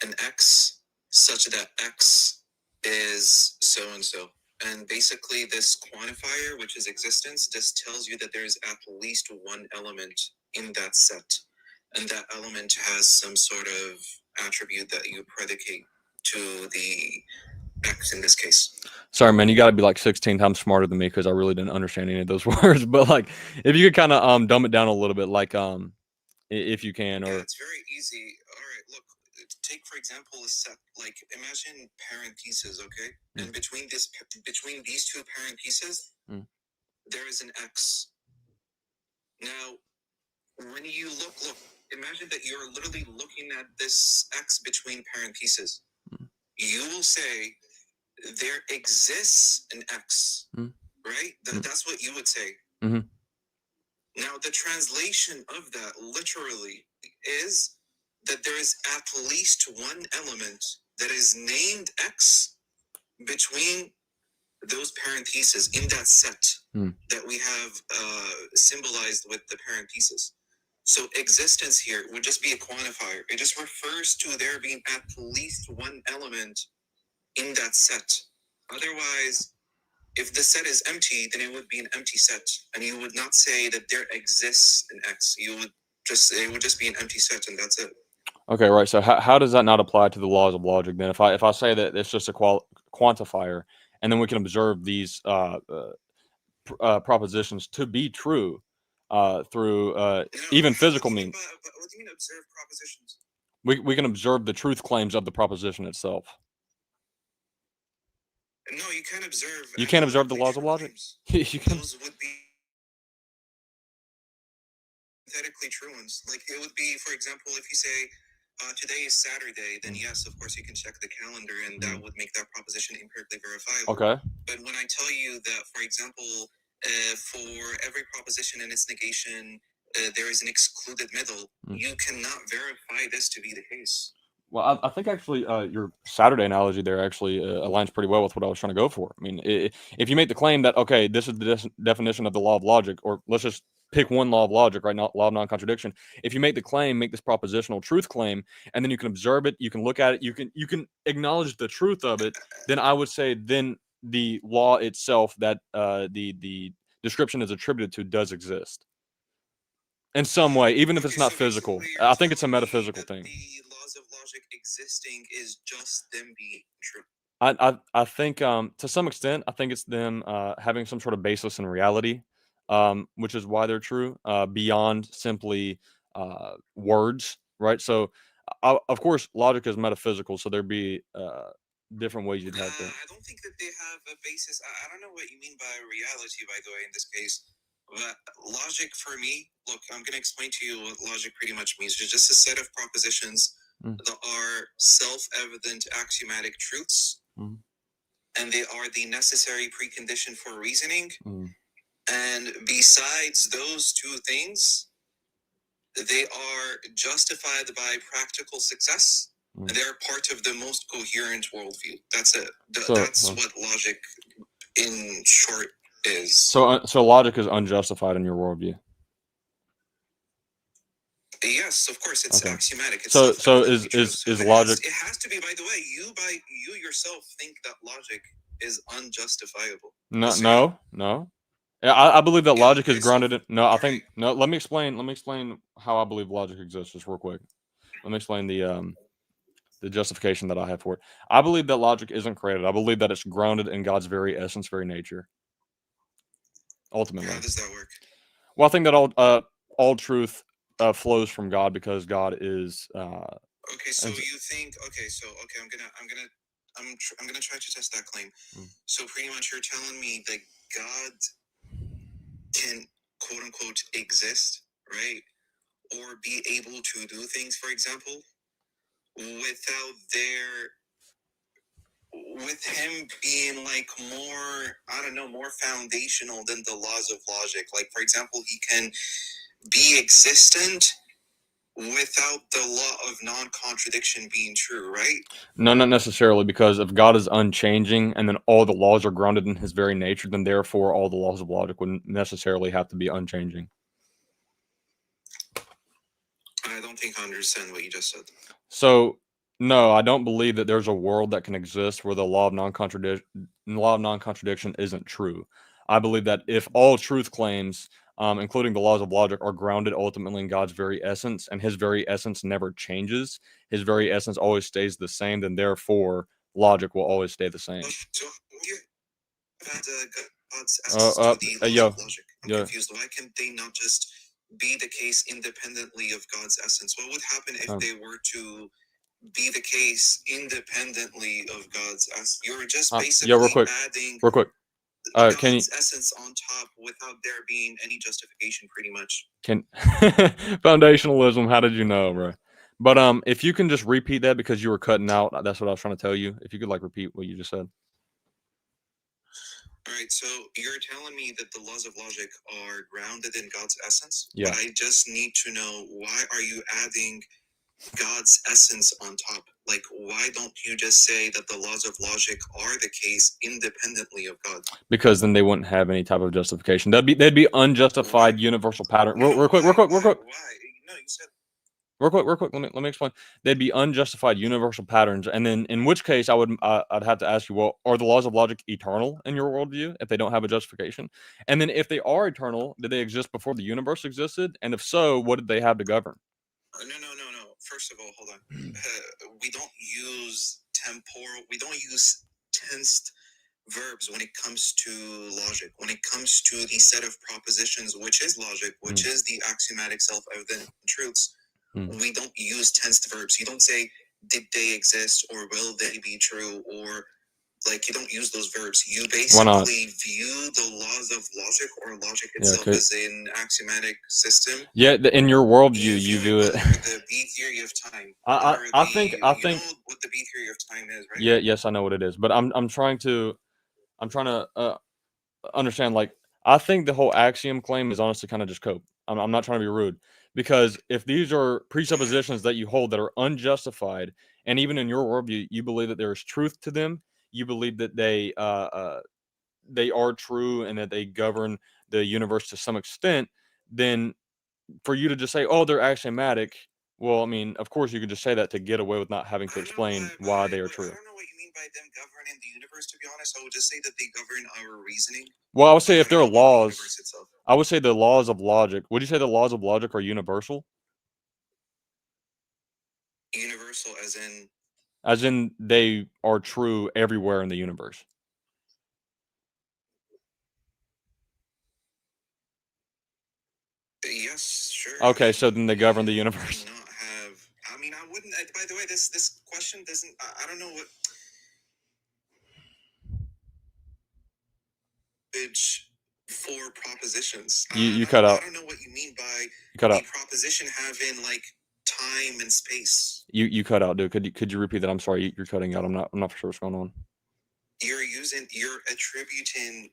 an X such that X is so-and-so. And basically this quantifier, which is existence, just tells you that there's at least one element in that set. And that element has some sort of attribute that you predicate to the X in this case. Sorry, man, you got to be like 16 times smarter than me because I really didn't understand any of those words. But like, if you could kind of dumb it down a little bit, like if you can, or yeah, it's very easy. All right, look, take for example a set. Like, imagine parentheses, okay? And between these two parentheses, there is an X. Now, when you look, imagine that you're literally looking at this X between parentheses. You will say there exists an X, right? That's what you would say. Now, the translation of that literally is that there is at least one element that is named X between those parentheses in that set that we have symbolized with the parentheses. So existence here would just be a quantifier. It just refers to there being at least one element in that set. Otherwise, if the set is empty, then it would be an empty set, and you would not say that there exists an X. It would just be an empty set, and that's it. Okay, right. So how does that not apply to the laws of logic then? If I say that it's just a quantifier, and then we can observe these propositions to be true through even physical means. But what do you mean observe propositions? We can observe the truth claims of the proposition itself. No, you can't observe. You can't observe the laws of logic. You can. Those would be synthetically true ones. Like, it would be, for example, if you say today is Saturday, then yes, of course you can check the calendar, and that would make that proposition empirically verifiable. Okay. But when I tell you that, for example, for every proposition and its negation, there is an excluded middle, you cannot verify this to be the case. Well, I think actually your Saturday analogy there actually aligns pretty well with what I was trying to go for. I mean, if you make the claim that, okay, this is the definition of the law of logic, or let's just pick one law of logic, right? Not law of non-contradiction. If you make the claim, make this propositional truth claim, and then you can observe it, you can look at it, you can acknowledge the truth of it, then I would say then the law itself that the description is attributed to does exist in some way, even if it's not physical. I think it's a metaphysical thing. The laws of logic existing is just them being true. I think to some extent, I think it's them having some sort of basis in reality, which is why they're true, beyond simply words, right? So, of course, logic is metaphysical, so there'd be different ways you'd have to. I don't think that they have a basis. I don't know what you mean by reality, by the way, in this case. But logic for me, look, I'm going to explain to you what logic pretty much means. It's just a set of propositions that are self-evident axiomatic truths, and they are the necessary precondition for reasoning. And besides those two things, they are justified by practical success, and they're part of the most coherent worldview. That's it. That's what logic, in short, is. So logic is unjustified in your worldview. Yes, of course, it's axiomatic. It's so self-evidently true. is logic? It has to be. By the way, you yourself think that logic is unjustifiable. No. Yeah, I believe that logic is grounded in. No, I think right. no. Let me explain how I believe logic exists, just real quick. Let me explain the justification that I have for it. I believe that logic isn't created. I believe that it's grounded in God's very essence, very nature. Ultimately, How does that work? well, I think that all truth flows from God because God is. Okay, so you think? Okay, so I'm gonna try to test that claim. So pretty much, you're telling me that God can quote unquote exist, right, or be able to do things, for example, without with him being like more, I don't know, more foundational than the laws of logic. Like, for example, he can be existent without the law of non-contradiction being true, right? No, not necessarily, because if God is unchanging and then all the laws are grounded in his very nature, then therefore all the laws of logic wouldn't necessarily have to be unchanging. I don't think I understand what you just said. So, no, I don't believe that there's a world that can exist where the law of non-contradiction isn't true. I believe that if all truth claims, including the laws of logic, are grounded ultimately in God's very essence, and his very essence never changes, his very essence always stays the same, then therefore logic will always stay the same. So, God's essence to the laws of logic. I'm confused. Why can't they not just be the case independently of God's essence? What would happen if they were to be the case independently of God's essence? You're just basically adding God's essence on top without there being any justification, pretty much. Foundationalism, how did you know, bro? But if you can just repeat that, because you were cutting out, that's what I was trying to tell you. If you could like repeat what you just said. All right, so you're telling me that the laws of logic are grounded in God's essence? Yeah. But I just need to know, why are you adding God's essence on top? Like, why don't you just say that the laws of logic are the case independently of God? Because then they wouldn't have any type of justification. They'd be unjustified universal pattern. Real quick. Why? No, you said. Real quick. Let me explain. They'd be unjustified universal patterns, and then in which case I'd have to ask you, well, are the laws of logic eternal in your worldview if they don't have a justification? And then if they are eternal, did they exist before the universe existed? And if so, what did they have to govern? No. First of all, hold on. We don't use tensed verbs when it comes to logic. When it comes to the set of propositions, which is logic, which is the axiomatic self-evident truths, we don't use tensed verbs. You don't say, did they exist, or will they be true, or like, you don't use those verbs. You basically view the laws of logic or logic itself as an axiomatic system. Yeah, in your worldview, you view it. The B theory of time. I think you know what the B theory of time is, right? Yeah, yes, I know what it is, but I'm trying to understand. Like, I think the whole axiom claim is honestly kind of just cope. I'm not trying to be rude, because if these are presuppositions that you hold that are unjustified, and even in your worldview, you believe that there is truth to them, you believe that they are true and that they govern the universe to some extent, then for you to just say, oh, they're axiomatic, well, I mean, of course you could just say that to get away with not having to explain why they are true. I don't know what you mean by them governing the universe, to be honest. I would just say that they govern our reasoning. Well, I would say if there are laws, I would say the laws of logic. Would you say the laws of logic are universal? Universal as in? As in they are true everywhere in the universe. Yes, sure. Okay, so then they govern the universe. I wouldn't. By the way, this question doesn't. I don't know what. For propositions. You cut out. I don't know what you mean by a proposition having like time and space. You cut out, dude. Could you repeat that? I'm sorry, you're cutting out. I'm not for sure what's going on. You're attributing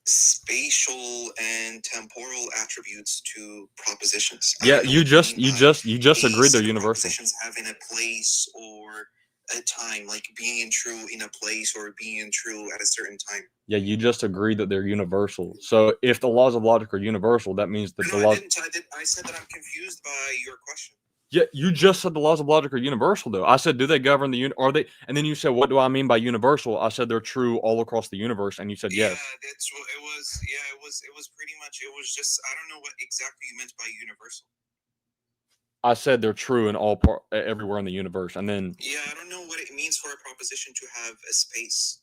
spatial and temporal attributes to propositions. Yeah, you just agreed they're universal. Propositions having a place or a time, like being true in a place or being true at a certain time. Yeah, you just agreed that they're universal. So if the laws of logic are universal, that means that No, the laws. I said that I'm confused by your question. Yeah, you just said the laws of logic are universal, though. I said, do they govern the are they? And then you said, what do I mean by universal? I said they're true all across the universe, and you said yes. Yeah, that's what it was. Yeah, it was pretty much. It was just I don't know what exactly you meant by universal. I said they're true in everywhere in the universe, and then. Yeah, I don't know what it means for a proposition to have a space.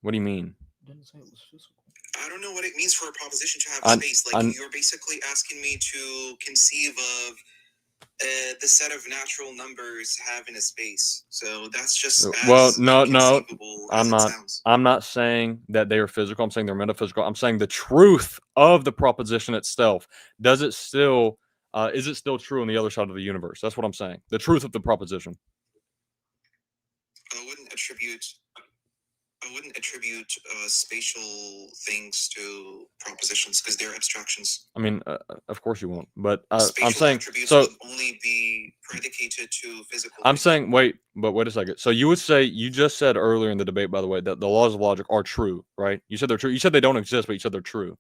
What do you mean? Didn't say it was physical. I don't know what it means for a proposition to have a space. Like you're basically asking me to conceive of the set of natural numbers having a space. So that's just no. I'm not saying that they are physical. I'm saying they're metaphysical. I'm saying the truth of the proposition itself. Is it still true on the other side of the universe? That's what I'm saying. The truth of the proposition. I wouldn't attribute spatial things to propositions because they're abstractions. I mean, of course you won't. But I'm saying so would only be predicated to physical. I'm saying wait a second. So you would say you just said earlier in the debate, by the way, that the laws of logic are true, right? You said they're true. You said they don't exist, but you said they're true.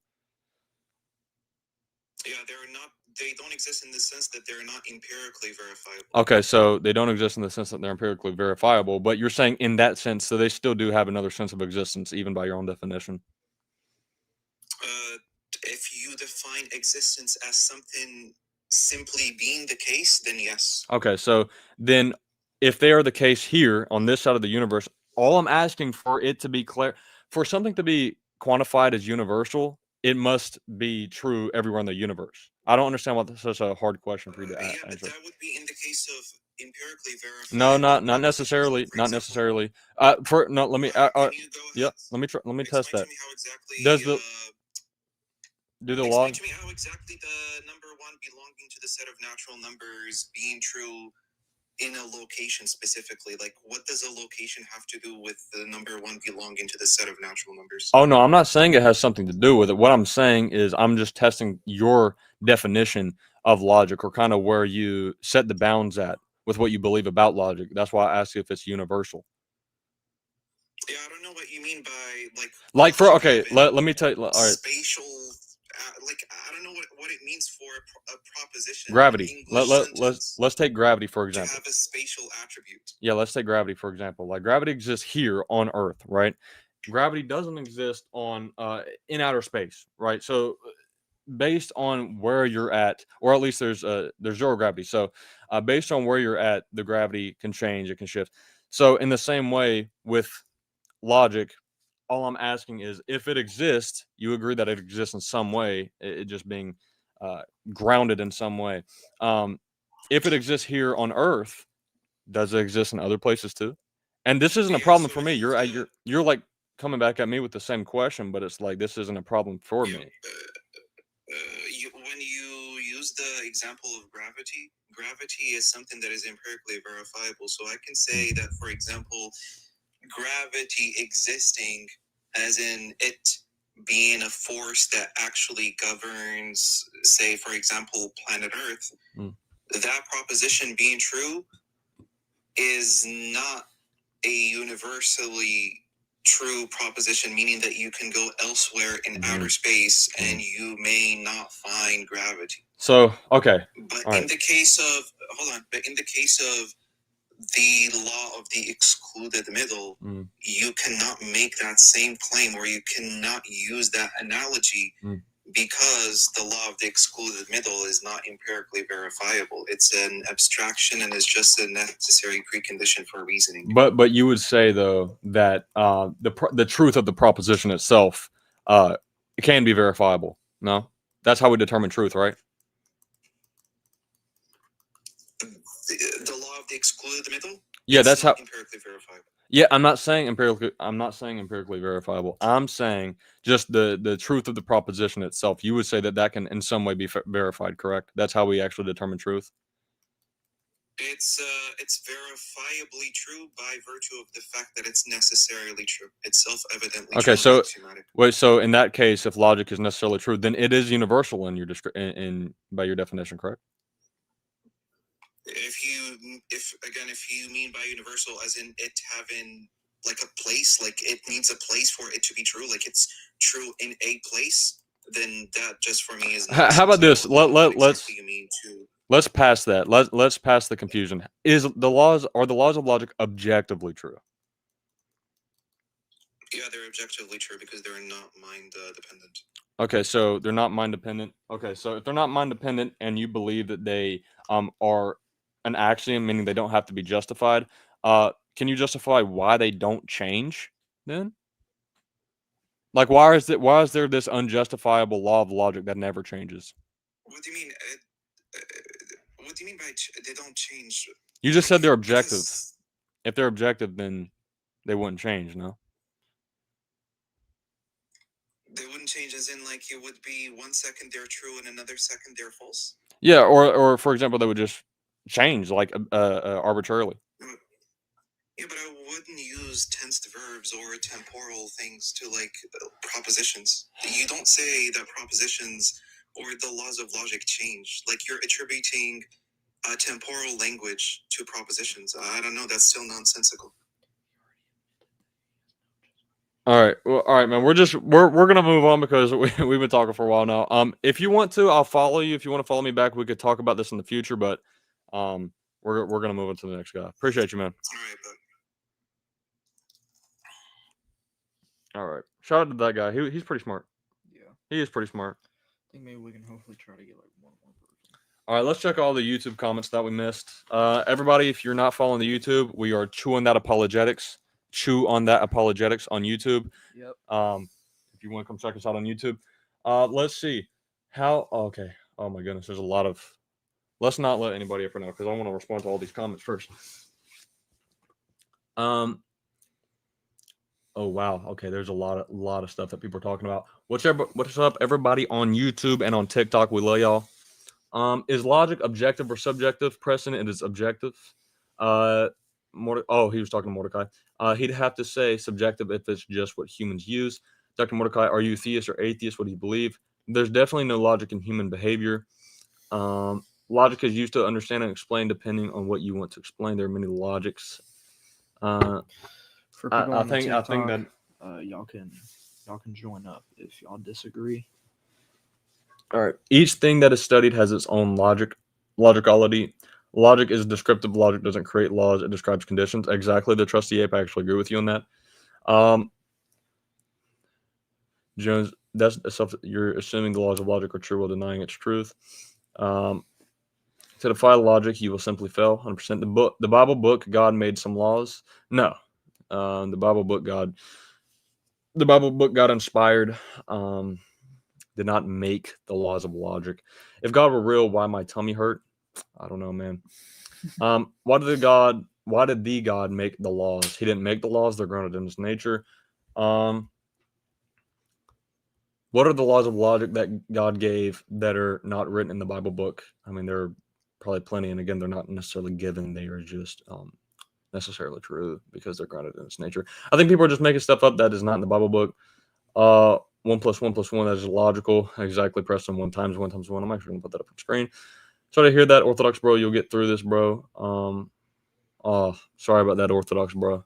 Yeah, they're not. They don't exist in the sense that they're not empirically verifiable. Okay, so they don't exist in the sense that they're empirically verifiable, but you're saying in that sense, so they still do have another sense of existence, even by your own definition. If you define existence as something simply being the case, then yes. Okay, so then if they are the case here on this side of the universe, all I'm asking for it to be clear, for something to be quantified as universal, it must be true everywhere in the universe. I don't understand why that's such a hard question for you to answer. But that would be in the case of empirically verified. No, not necessarily. Not necessarily. Let me. Let me test that. Do the law? Explain to me how exactly the number one belonging to the set of natural numbers being true in a location specifically. Like, what does a location have to do with the number one belonging to the set of natural numbers? Oh, no, I'm not saying it has something to do with it. What I'm saying is I'm just testing your definition of logic, or kind of where you set the bounds at with what you believe about logic. That's why I asked you if it's universal. Yeah, I don't know what you mean by like for okay. Let me tell you. All right. Spatial. I don't know what it means for a proposition. Gravity. Let's take gravity for example. To have a spatial attribute. Yeah, let's take gravity for example. Like gravity exists here on Earth, right? Gravity doesn't exist on in outer space, right? So based on where you're at, or at least there's zero gravity. So based on where you're at, the gravity can change, it can shift. So in the same way with logic, all I'm asking is if it exists, you agree that it exists in some way, it just being grounded in some way. If it exists here on Earth, does it exist in other places too? And this isn't a problem for me. You're like coming back at me with the same question, but it's like this isn't a problem for me. When you use the example of gravity is something that is empirically verifiable. So I can say that, for example, gravity existing, as in it being a force that actually governs, say, for example, planet Earth, that proposition being true is not a universally true proposition, meaning that you can go elsewhere in outer space and you may not find gravity. So, okay. But in the case of, the law of the excluded middle, you cannot make that same claim, or you cannot use that analogy because the law of the excluded middle is not empirically verifiable. It's an abstraction and is just a necessary precondition for reasoning. But you would say though that the truth of the proposition itself it can be verifiable. No, that's how we determine truth, right? The law of the excluded middle. Yeah, that's how empirically verifiable. Yeah, I'm not saying empirically verifiable. I'm saying just the truth of the proposition itself. You would say that can in some way be verified, correct? That's how we actually determine truth. It's verifiably true by virtue of the fact that it's necessarily true. It's self-evidently okay, true. Okay, so in that case, if logic is necessarily true, then it is universal in your by your definition, correct? If you mean by universal as in it having like a place, like it needs a place for it to be true, like it's true in a place, then that just for me is not. How about this? Let's pass that. Let's pass the confusion. Are the laws of logic objectively true? Yeah, they're objectively true because they're not mind dependent. Okay, so they're not mind dependent. Okay, so if they're not mind dependent and you believe that they are an axiom, meaning they don't have to be justified, can you justify why they don't change then? Like, why is there this unjustifiable law of logic that never changes? What do you mean? What do you mean by they don't change? You just said they're objective. If they're objective, then they wouldn't change, no? They wouldn't change as in like it would be 1 second they're true and another second they're false? Yeah, or for example, they would just change like arbitrarily. Yeah, but I wouldn't use tensed verbs or temporal things to like propositions. You don't say that propositions or the laws of logic change. Like you're attributing temporal language to propositions. I don't know. That's still nonsensical. All right, man. We're gonna move on because we've been talking for a while now. If you want to, I'll follow you. If you want to follow me back, we could talk about this in the future. But, we're gonna move on to the next guy. Appreciate you, man. All right, but All right. Shout out to that guy. He's pretty smart. Yeah. He is pretty smart. I think maybe we can hopefully try to get like one more person. All right, let's check all the YouTube comments that we missed. Everybody, if you're not following the YouTube, we are chewing that apologetics. Chew on that apologetics on YouTube. Yep. If you want to come check us out on YouTube. Let's see. Okay. Oh my goodness, there's a lot of. Let's not let anybody up for now because I want to respond to all these comments first. Oh wow. Okay, there's a lot of stuff that people are talking about. What's up, everybody on YouTube and on TikTok? We love y'all. Is logic objective or subjective? Preston, it is objective. He was talking to Mordecai. He'd have to say subjective if it's just what humans use. Dr. Mordecai, are you theist or atheist? What do you believe? There's definitely no logic in human behavior. Logic is used to understand and explain depending on what you want to explain. There are many logics. For people on think TikTok, y'all can join up if y'all disagree. All right. Each thing that is studied has its own logicality. Logic is descriptive. Logic doesn't create laws. It describes conditions. Exactly. The trusty ape. I actually agree with you on that. Jones, that's stuff you're assuming the laws of logic are true while denying its truth. To defy logic, you will simply fail. 100%. The Bible book, God made some laws. No, the Bible book, God inspired. Did not make the laws of logic. If God were real, why my tummy hurt? I don't know, man. Why did the God make the laws? He didn't make the laws. They're grounded in his nature. What are the laws of logic that God gave that are not written in the Bible book? I mean, there are probably plenty. And again, they're not necessarily given. They are just necessarily true because they're grounded in its nature. I think people are just making stuff up that is not in the Bible book. 1 + 1 + 1, that is logical. Exactly, Preston. 1 × 1 × 1. I'm actually going to put that up on screen. Sorry to hear that, Orthodox bro. You'll get through this, bro. Sorry about that, Orthodox bro.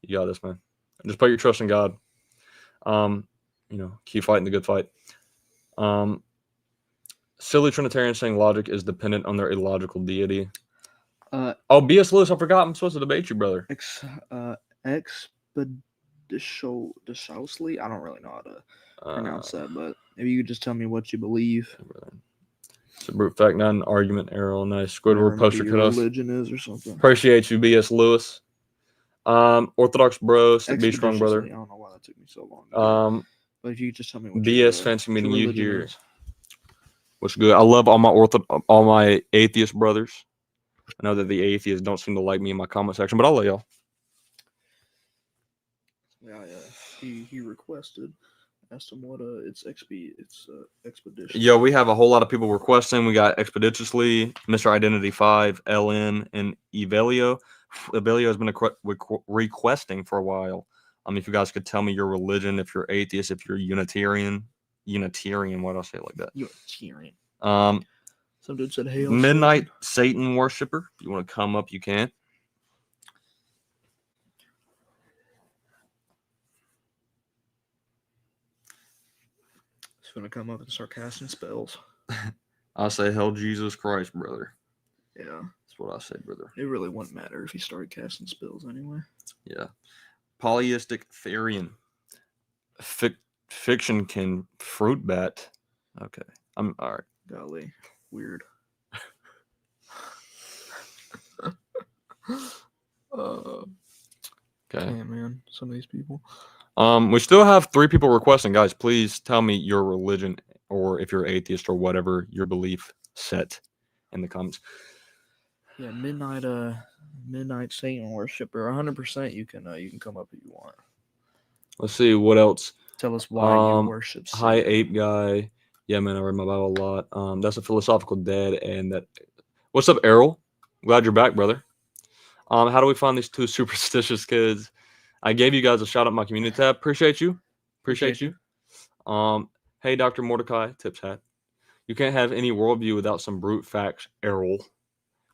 You got this, man. Just put your trust in God. Keep fighting the good fight. Silly Trinitarians saying logic is dependent on their illogical deity. B.S. Lewis, I forgot. I'm supposed to debate you, brother. Expeditiously, I don't really know how to pronounce that, but maybe you could just tell me what you believe. It's a brute fact, not an argument, Errol. Nice. Squidward poster cut us. Religion is or something. Appreciate you, B.S. Lewis. Orthodox bro, be strong, brother. I don't know why that took me so long. But if you could just tell me what B.S. fancy meeting you here. What's good? I love all my atheist brothers. I know that the atheists don't seem to like me in my comment section, but I'll let y'all. Yeah. He requested. Asked him what it's expedition. Yo, we have a whole lot of people requesting. We got Expeditiously, Mr. Identity 5, LN, and Evelio. Evelio has been requesting for a while. If you guys could tell me your religion, if you're atheist, if you're Unitarian, why do I say it like that? Unitarian. Some dude said, "Hail Midnight Satan worshiper. If you want to come up, you can. He's gonna come up and start casting spells. I say, hell, Jesus Christ, brother. Yeah, that's what I say, brother. It really wouldn't matter if he started casting spells anyway. Yeah. Polyistic Therian. Fiction can fruit bat. Okay. I'm all right. Golly, weird. Okay. Can't, man. Some of these people. We still have 3 people requesting. Guys, please tell me your religion, or if you're atheist or whatever your belief set in the comments. Yeah, midnight Satan worshiper. 100%. You can come up if you want. Let's see what else. Tell us why you worship Satan. Hi, Ape Guy. Yeah, man, I read my Bible a lot. That's a philosophical dead, and that. What's up, Errol? Glad you're back, brother. How do we find these 2 superstitious kids? I gave you guys a shout out in my community tab. Appreciate you. Hey, Dr. Mordecai, tips hat. You can't have any worldview without some brute facts, Errol.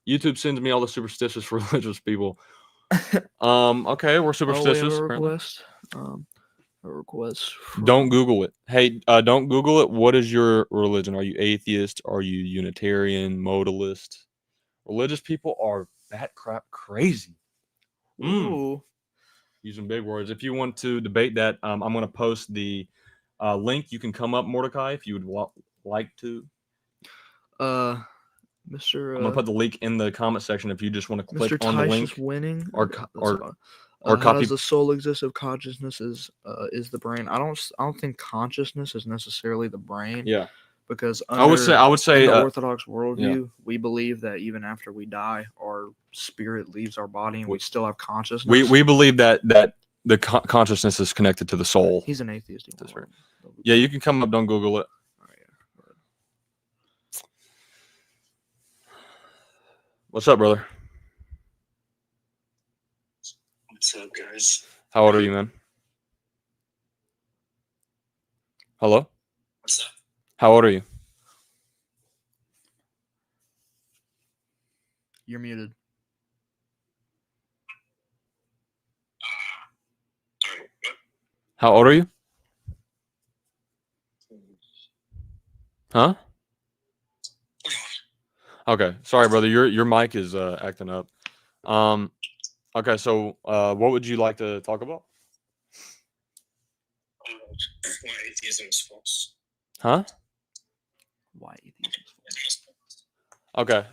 YouTube sends me all the superstitious religious people. Okay, we're superstitious. A request. A request. Don't Google it. Hey, don't Google it. What is your religion? Are you atheist? Are you Unitarian? Modalist? Religious people are that crap crazy. Ooh. Using big words. If you want to debate that, I'm going to post the link. You can come up, Mordecai, if you would like to. Mr. I'm going to put the link in the comment section if you just want to click Mr. on the Tice link. Is winning. Or how copy. Does the soul exist if consciousness is the brain? I don't think consciousness is necessarily the brain. Yeah. Because I would say in the Orthodox worldview, we believe that even after we die, our spirit leaves our body and we still have consciousness. We believe that the consciousness is connected to the soul. He's an atheist. That's right. Yeah, you can come up. Don't Google it. What's up, brother? What's up, guys? How old are you, man? Hello? What's up? How old are you? You're muted. How old are you? Huh? Okay, sorry, brother. Your mic is acting up. Okay, so what would you like to talk about? Why atheism is false. Huh? Why atheism is false? Okay.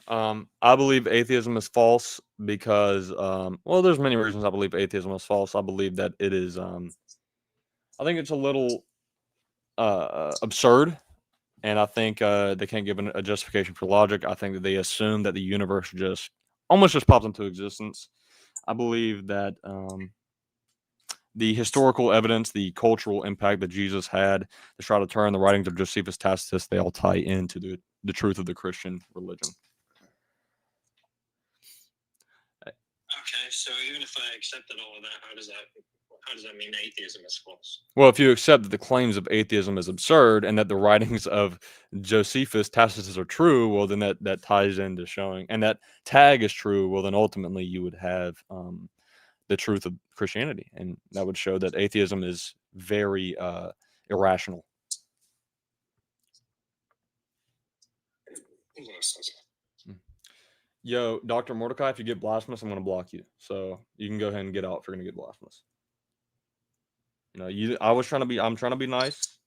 I believe atheism is false because well, there's many reasons I believe atheism is false. I believe that it is I think it's a little absurd. And I think they can't give a justification for logic. I think that they assume that the universe almost just pops into existence. I believe that the historical evidence, the cultural impact that Jesus had, the Shroud of Turin, the writings of Josephus Tacitus, they all tie into the truth of the Christian religion. Okay, so even if I accepted all of that, how does that mean atheism is false? Well, if you accept that the claims of atheism is absurd and that the writings of Josephus Tacitus are true, well, then that ties into showing, and that tag is true, well, then ultimately you would have the truth of Christianity, and that would show that atheism is very irrational. Yo, Dr. Mordecai, if you get blasphemous, I'm going to block you. So you can go ahead and get out if you're going to get blasphemous. No, I'm trying to be nice,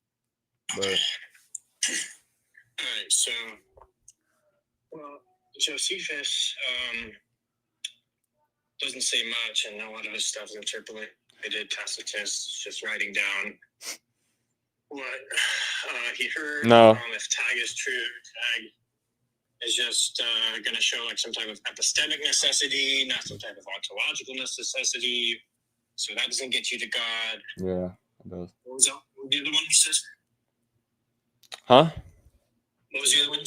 but. All right, so, well, Josephus doesn't say much, and a lot of his stuff is interpolated. Tacitus just writing down what he heard. No. If tag is true, tag is just going to show like some type of epistemic necessity, not some type of ontological necessity. So that doesn't get you to God. Yeah, it does. What was the other one you said? Huh? What was the other one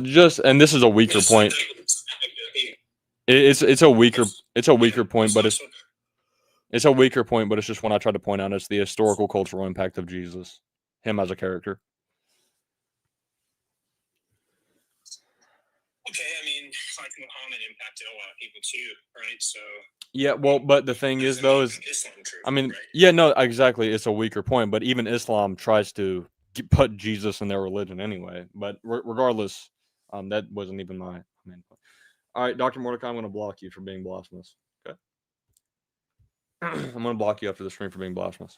you said? And this is a weaker point. It's a weaker point, but it's a weaker point, but it's just one I tried to point out. It's the historical cultural impact of Jesus, him as a character. Okay, I mean, like Muhammad impacted a lot of people too, right? So Yeah, well, but the thing is, though, is Islam true, I mean, right? yeah, no, exactly. It's a weaker point, but even Islam tries to put Jesus in their religion anyway. But regardless, that wasn't even my main point. All right, Dr. Mordecai, I'm going to block you for being blasphemous. Okay, I'm going to block you after the stream for being blasphemous.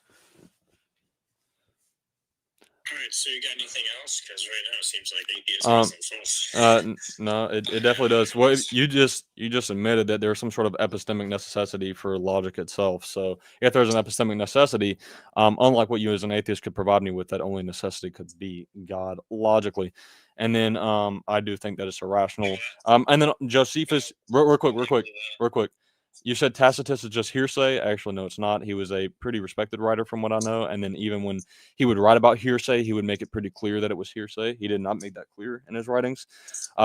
All right, so you got anything else? Because right now it seems like atheism is false. No, it definitely does. Well, you just admitted that there's some sort of epistemic necessity for logic itself. So if there's an epistemic necessity, unlike what you as an atheist could provide me with, that only necessity could be God logically. And then I do think that it's irrational. And then Josephus, real quick. You said Tacitus is just hearsay. Actually, no, it's not. He was a pretty respected writer from what I know. And then even when he would write about hearsay, he would make it pretty clear that it was hearsay. He did not make that clear in his writings.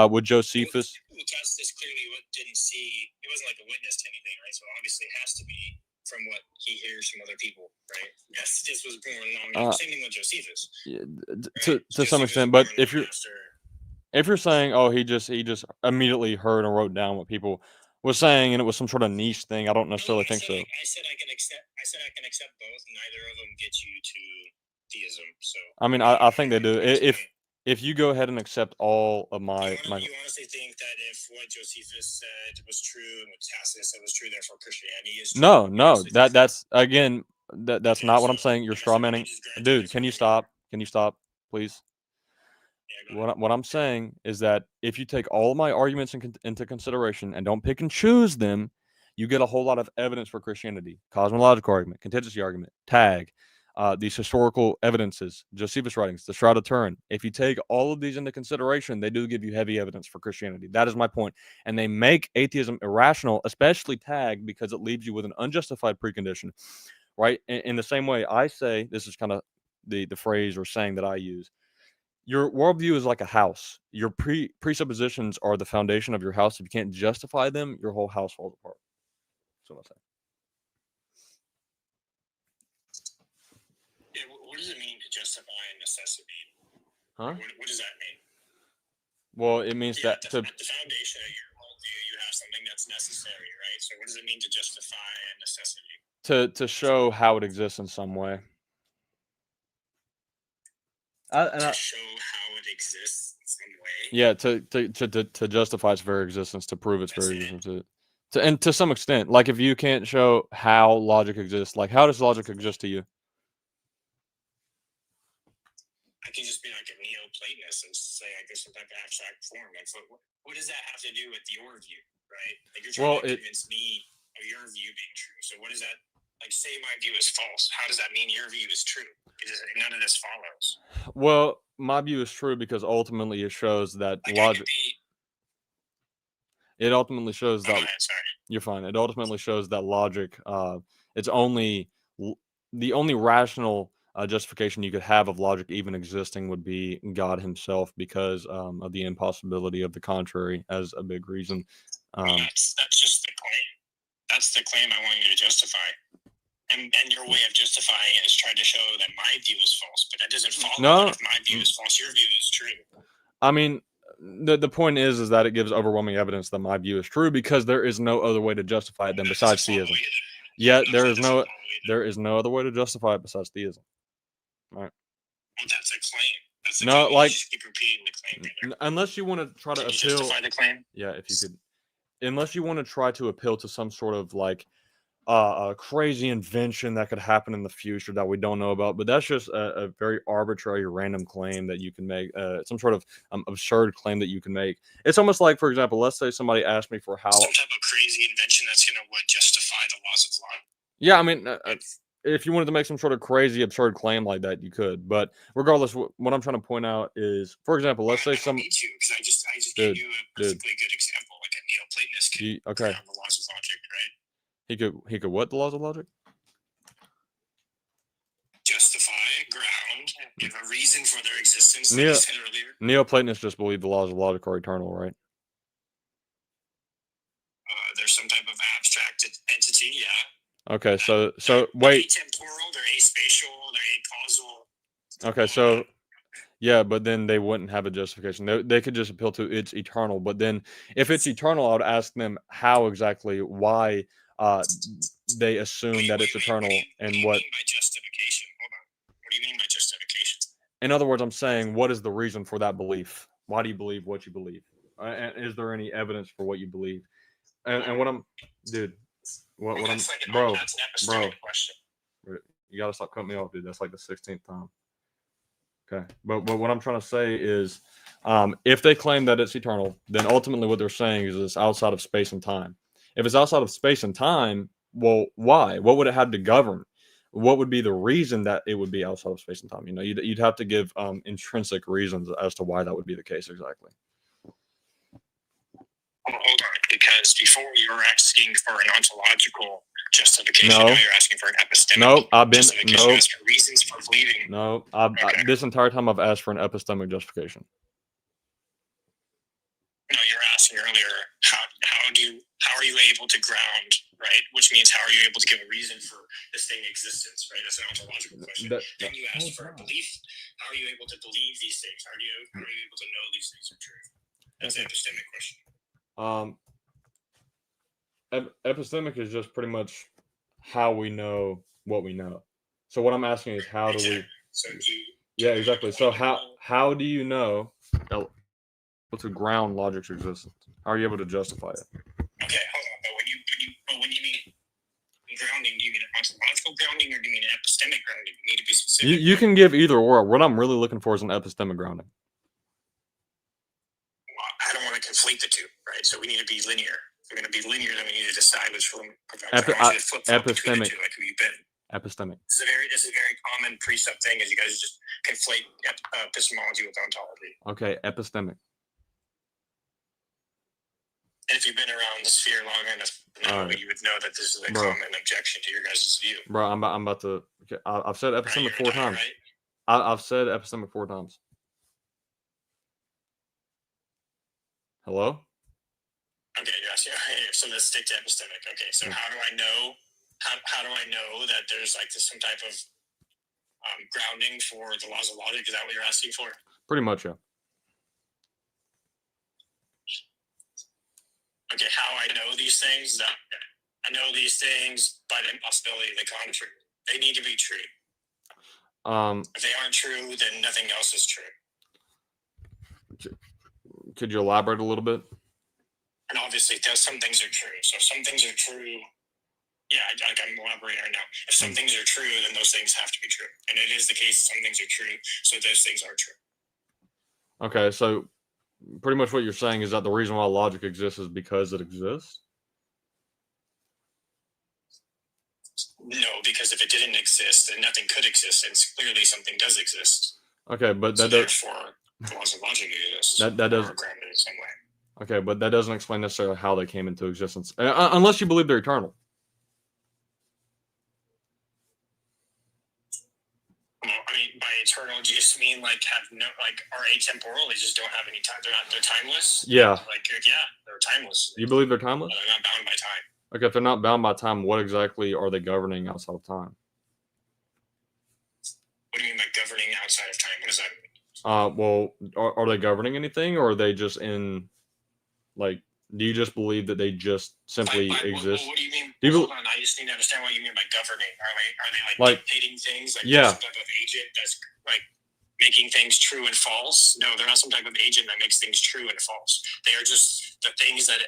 With Josephus, Tacitus clearly didn't see, he wasn't like a witness to anything, right? So obviously it has to be from what he hears from other people, right? Yes, this was born long after. Same thing with Josephus. Yeah, to some extent, but if you're saying, oh, he just immediately heard and wrote down what people was saying, and it was some sort of niche thing, I don't necessarily think so. I said I can accept both. Neither of them get you to theism. So I mean, I think they do. If you go ahead and accept all of my, you honestly think that if what Josephus said was true and what Tacitus said was true, therefore Christianity is true? No, that's again, that's not what I'm saying. You're straw manning, dude. Can you stop? Can you stop, please? What I'm saying is that if you take all of my arguments into consideration and don't pick and choose them, you get a whole lot of evidence for Christianity. Cosmological argument, contingency argument, tag, these historical evidences, Josephus writings, the Shroud of Turin. If you take all of these into consideration, they do give you heavy evidence for Christianity. That is my point. And they make atheism irrational, especially tag, because it leaves you with an unjustified precondition, right? In the same way, I say, this is kind of the phrase or saying that I use, your worldview is like a house. Your presuppositions are the foundation of your house. If you can't justify them, your whole house falls apart. That's what I say. Yeah, what does it mean to justify a necessity? Huh? What does that mean? Well, it means that at the foundation of your worldview, you have something that's necessary, right? So what does it mean to justify a necessity? To show how it exists in some way. To show how it exists in some way. Yeah, to justify its very existence, to prove its very existence. And to some extent, like if you can't show how logic exists, like how does logic exist to you? I can just be like a Neoplatonist and say like there's some type of abstract form. Like, what does that have to do with your view, right? Like you're trying to convince me of your view being true. So what does that, like, say my view is false? How does that mean your view is true? Because none of this follows. Well, my view is true because ultimately it shows that logic. It ultimately shows that. You're fine. It ultimately shows that logic. It's only the only rational justification you could have of logic even existing would be God Himself, because of the impossibility of the contrary as a big reason. That's just the claim. That's the claim I want you to justify. And your way of justifying it is trying to show that my view is false, but that doesn't follow. If my view is false, your view is true. I mean, the point is that it gives overwhelming evidence that my view is true, because there is no other way to justify it than besides theism. Yet there is no other way to justify it besides theism. All right. Well, that's a claim. That's a claim. Like, you just keep repeating the claim. Unless you want to try to appeal. Justify the claim. Yeah, if you could. Unless you want to try to appeal to some sort of like a crazy invention that could happen in the future that we don't know about, but that's just a very arbitrary, random claim that you can make, some sort of absurd claim that you can make. It's almost like, for example, let's say somebody asked me for how some type of crazy invention that's going to justify the laws of life. Yeah, I mean, if you wanted to make some sort of crazy, absurd claim like that, you could. But regardless, what I'm trying to point out is, for example, let's say some. Because I just gave you a perfectly good example, like a Neoplatonist could ground the laws of logic, right? He could what, the laws of logic? Justify, ground, give a reason for their existence, like I said earlier. Neoplatonists just believe the laws of logic are eternal, right? There's some type of abstract entity, yeah. Okay, so wait. They're atemporal, they're aspatial, they're acausal. Okay, so Yeah, but then they wouldn't have a justification. They could just appeal to it's eternal. But then if it's eternal, I would ask them how exactly, why they assume that it's eternal and what. What do you mean by justification? Hold on. What do you mean by justification? In other words, I'm saying, what is the reason for that belief? Why do you believe what you believe? And is there any evidence for what you believe? And what I'm, dude, what I'm, That's like bro, that's an epistemic question. you gotta stop cutting me off, dude. That's like the 16th time. Okay, but what I'm trying to say is, if they claim that it's eternal, then ultimately what they're saying is it's outside of space and time. If it's outside of space and time, well, why? What would it have to govern? What would be the reason that it would be outside of space and time? You know, you'd have to give intrinsic reasons as to why that would be the case exactly. Well, hold on, because before you were asking for an ontological justification, No. now you're asking for an epistemic Nope, I've been justification. You asked for reasons for believing. No, Okay. this entire time I've asked for an epistemic justification. No, you were asking earlier how are you able to ground, right? Which means how are you able to give a reason for this thing existence, right? That's an ontological question. Then you asked for a belief. How are you able to believe these things? How are you able to know these things are true? That's an epistemic question. Epistemic is just pretty much how we know what we know. So what I'm asking is how do we? So yeah, exactly. So how do you know to ground logic's existence? How are you able to justify it? Okay, hold on. But when you mean grounding, do you mean ontological grounding or do you mean epistemic grounding? You need to be specific. You can give either or. What I'm really looking for is an epistemic grounding. Well, I don't want to conflate the two, right? So we need to be linear. If we're going to be linear, then we need to decide which one. Epistemic. Like who you've been. Epistemic. This is a very common precept thing, is you guys just conflate epistemology with ontology. Okay, epistemic. And if you've been around the sphere long enough, you would know that this is a common objection to your guys' view. Bro, I'm about to. Okay, I've said epistemic 4 times. Right? I've said epistemic 4 times. Hello? Okay, yes, yeah. So let's stick to epistemic. Okay, so how do I know? How do I know that there's like some type of grounding for the laws of logic? Is that what you're asking for? Pretty much, yeah. Okay, how I know these things? I know these things by the impossibility of the contrary. They need to be true. If they aren't true, then nothing else is true. Could you elaborate a little bit? And obviously, some things are true. So if some things are true, yeah, I'm elaborating right now. If some things are true, then those things have to be true. And it is the case some things are true, so those things are true. Okay, so pretty much what you're saying is that the reason why logic exists is because it exists? No, because if it didn't exist, then nothing could exist, and clearly something does exist. Okay, but so therefore, the laws of logic exist. That does grounded in some way. Okay, but that doesn't explain necessarily how they came into existence, unless you believe they're eternal. Well, I mean, by eternal, do you just mean like are atemporal? They just don't have any time. They're timeless. Yeah. They're timeless. You believe they're timeless? They're not bound by time. Okay, if they're not bound by time, what exactly are they governing outside of time? What do you mean by governing outside of time? What does that mean? Well, are they governing anything, or are they just in, like, do you just believe that they just simply exist? What do you mean? Hold on, I just need to understand what you mean by governing. Are they dictating things? Like some type of agent that's like making things true and false? No, they're not some type of agent that makes things true and false. They are just the things that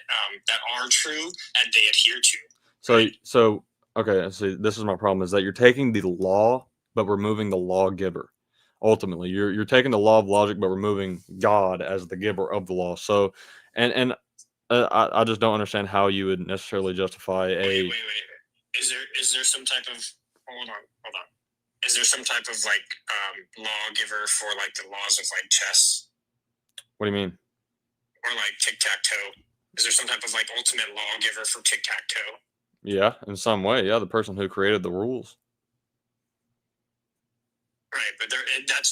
are true and they adhere to. Right? So okay. So this is my problem: is that you're taking the law but removing the lawgiver. Ultimately, you're taking the law of logic but removing God as the giver of the law. So, and I just don't understand how you would necessarily justify Wait. Is there some type of hold on? Is there some type of lawgiver for like the laws of like chess? What do you mean? Or like tic-tac-toe? Is there some type of like ultimate lawgiver for tic-tac-toe? Yeah, in some way, yeah. The person who created the rules. Right, but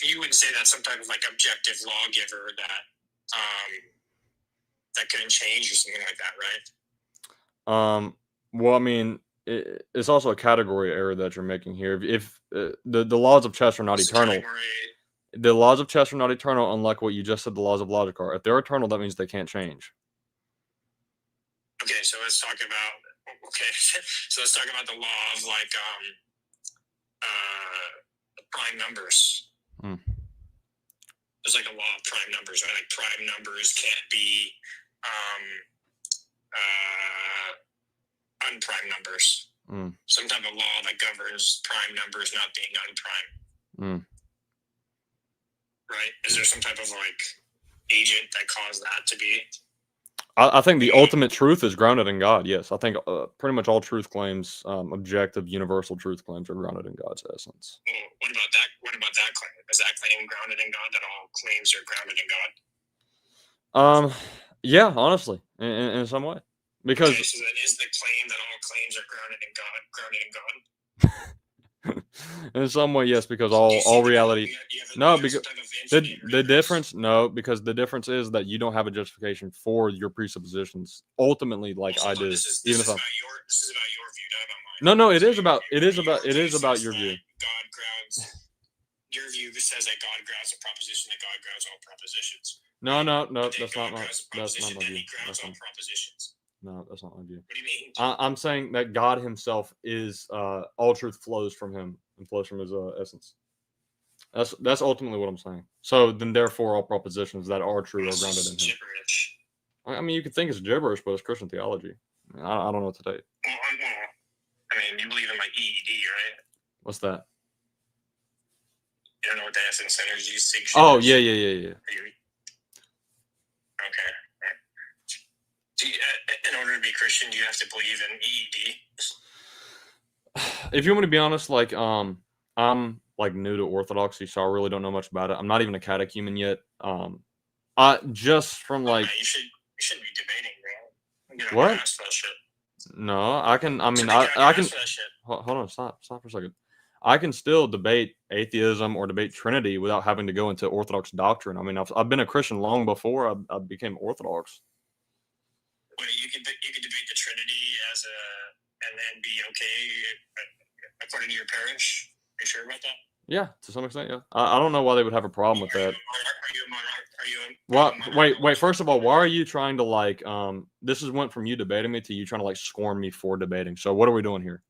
you would say that's some type of like objective lawgiver that couldn't change or something like that, right? Well, I mean, it's also a category error that you're making here. If the laws of chess are not eternal, The laws of chess are not eternal, unlike what you just said the laws of logic are. If they're eternal, that means they can't change. Okay, so let's talk about the law of like prime numbers. There's like a law of prime numbers, right? Like prime numbers can't be unprime numbers. Some type of law that governs prime numbers not being unprime. Right? Is there some type of like agent that caused that to be? I think the ultimate truth is grounded in God. Yes, I think pretty much all truth claims, objective, universal truth claims, are grounded in God's essence. What about that? What about that claim? Is that claim grounded in God? That all claims are grounded in God? Yeah, honestly, in some way, because okay, so that is the claim that all claims are grounded in God. In some way, yes, because all reality. No, because the difference. No, because the difference is that you don't have a justification for your presuppositions. Ultimately, like I do. This is about your view, not about mine. No, it is about your view. God grounds. Your view says that God grounds a proposition, that God grounds all propositions. No, that's not my view. No, that's not my view. What do you mean? I'm saying that God himself is all truth flows from him and flows from his essence. That's ultimately what I'm saying. So then, therefore, all propositions that are true are grounded in him. Gibberish. I mean, you could think it's gibberish, but it's Christian theology. I don't know what to tell you. Well, I mean, you believe in like EED, right? What's that? You don't know what the essence energy seeks. Oh, yeah. Okay. In order to be Christian, do you have to believe in EED? If you want me to be honest, like I'm like new to Orthodoxy, so I really don't know much about it. I'm not even a catechumen yet. I just from like you shouldn't be debating, bro. You know, what? ask that shit. No, I can. I mean, I can. Hold on, stop for a second. I can still debate atheism or debate Trinity without having to go into Orthodox doctrine. I mean, I've been a Christian long before I became Orthodox. Wait, you can debate the Trinity and then be okay according to your parish? Are you sure about that? Yeah, to some extent, yeah. I don't know why they would have a problem with that. Are you Well, wait. First of all, why are you trying to like? This went from you debating me to you trying to like scorn me for debating. So what are we doing here?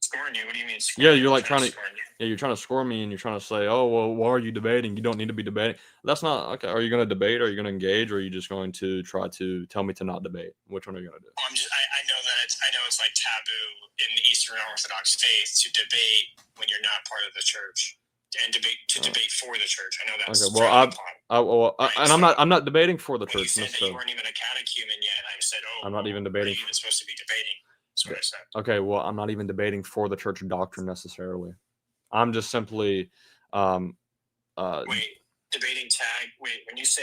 Scorn you? What do you mean? Yeah, you're like trying to. Yeah, you're trying to score me, and you're trying to say, "Oh, well, why are you debating? You don't need to be debating." That's not okay. Are you going to debate? Are you going to engage? Or are you just going to try to tell me to not debate? Which one are you going to do? I know it's like taboo in the Eastern Orthodox faith to debate when you're not part of the church, and debate for the church. I know that's okay. Well, I'm not debating for the church. You said that you weren't even a catechumen yet. I said, I'm not even debating. You're even supposed to be debating. That's what I said. Okay, well, I'm not even debating for the church doctrine necessarily. I'm just simply debating tag. Wait, when you say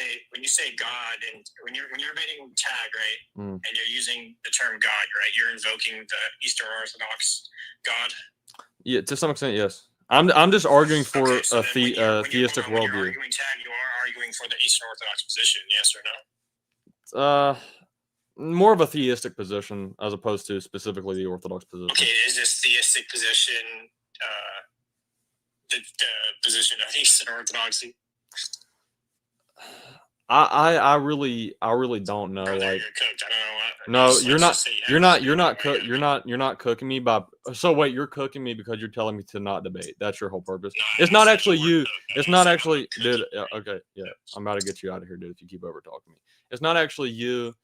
God and when you're debating tag, right? And you're using the term God, right? You're invoking the Eastern Orthodox God. Yeah, to some extent, yes. I'm just arguing for a theistic worldview. When you're arguing tag, you are arguing for the Eastern Orthodox position, yes or no? More of a theistic position as opposed to specifically the Orthodox position. Okay, is this theistic position the position of Eastern Orthodoxy? I really don't know. Brother, like, you're cooked. I don't know what. No, you're not cooking me by. So wait, you're cooking me because you're telling me to not debate. That's your whole purpose. No, it's not actually you. It's not actually, dude. Okay, yeah, I'm about to get you out of here, dude. If you keep over talking me, it's not actually you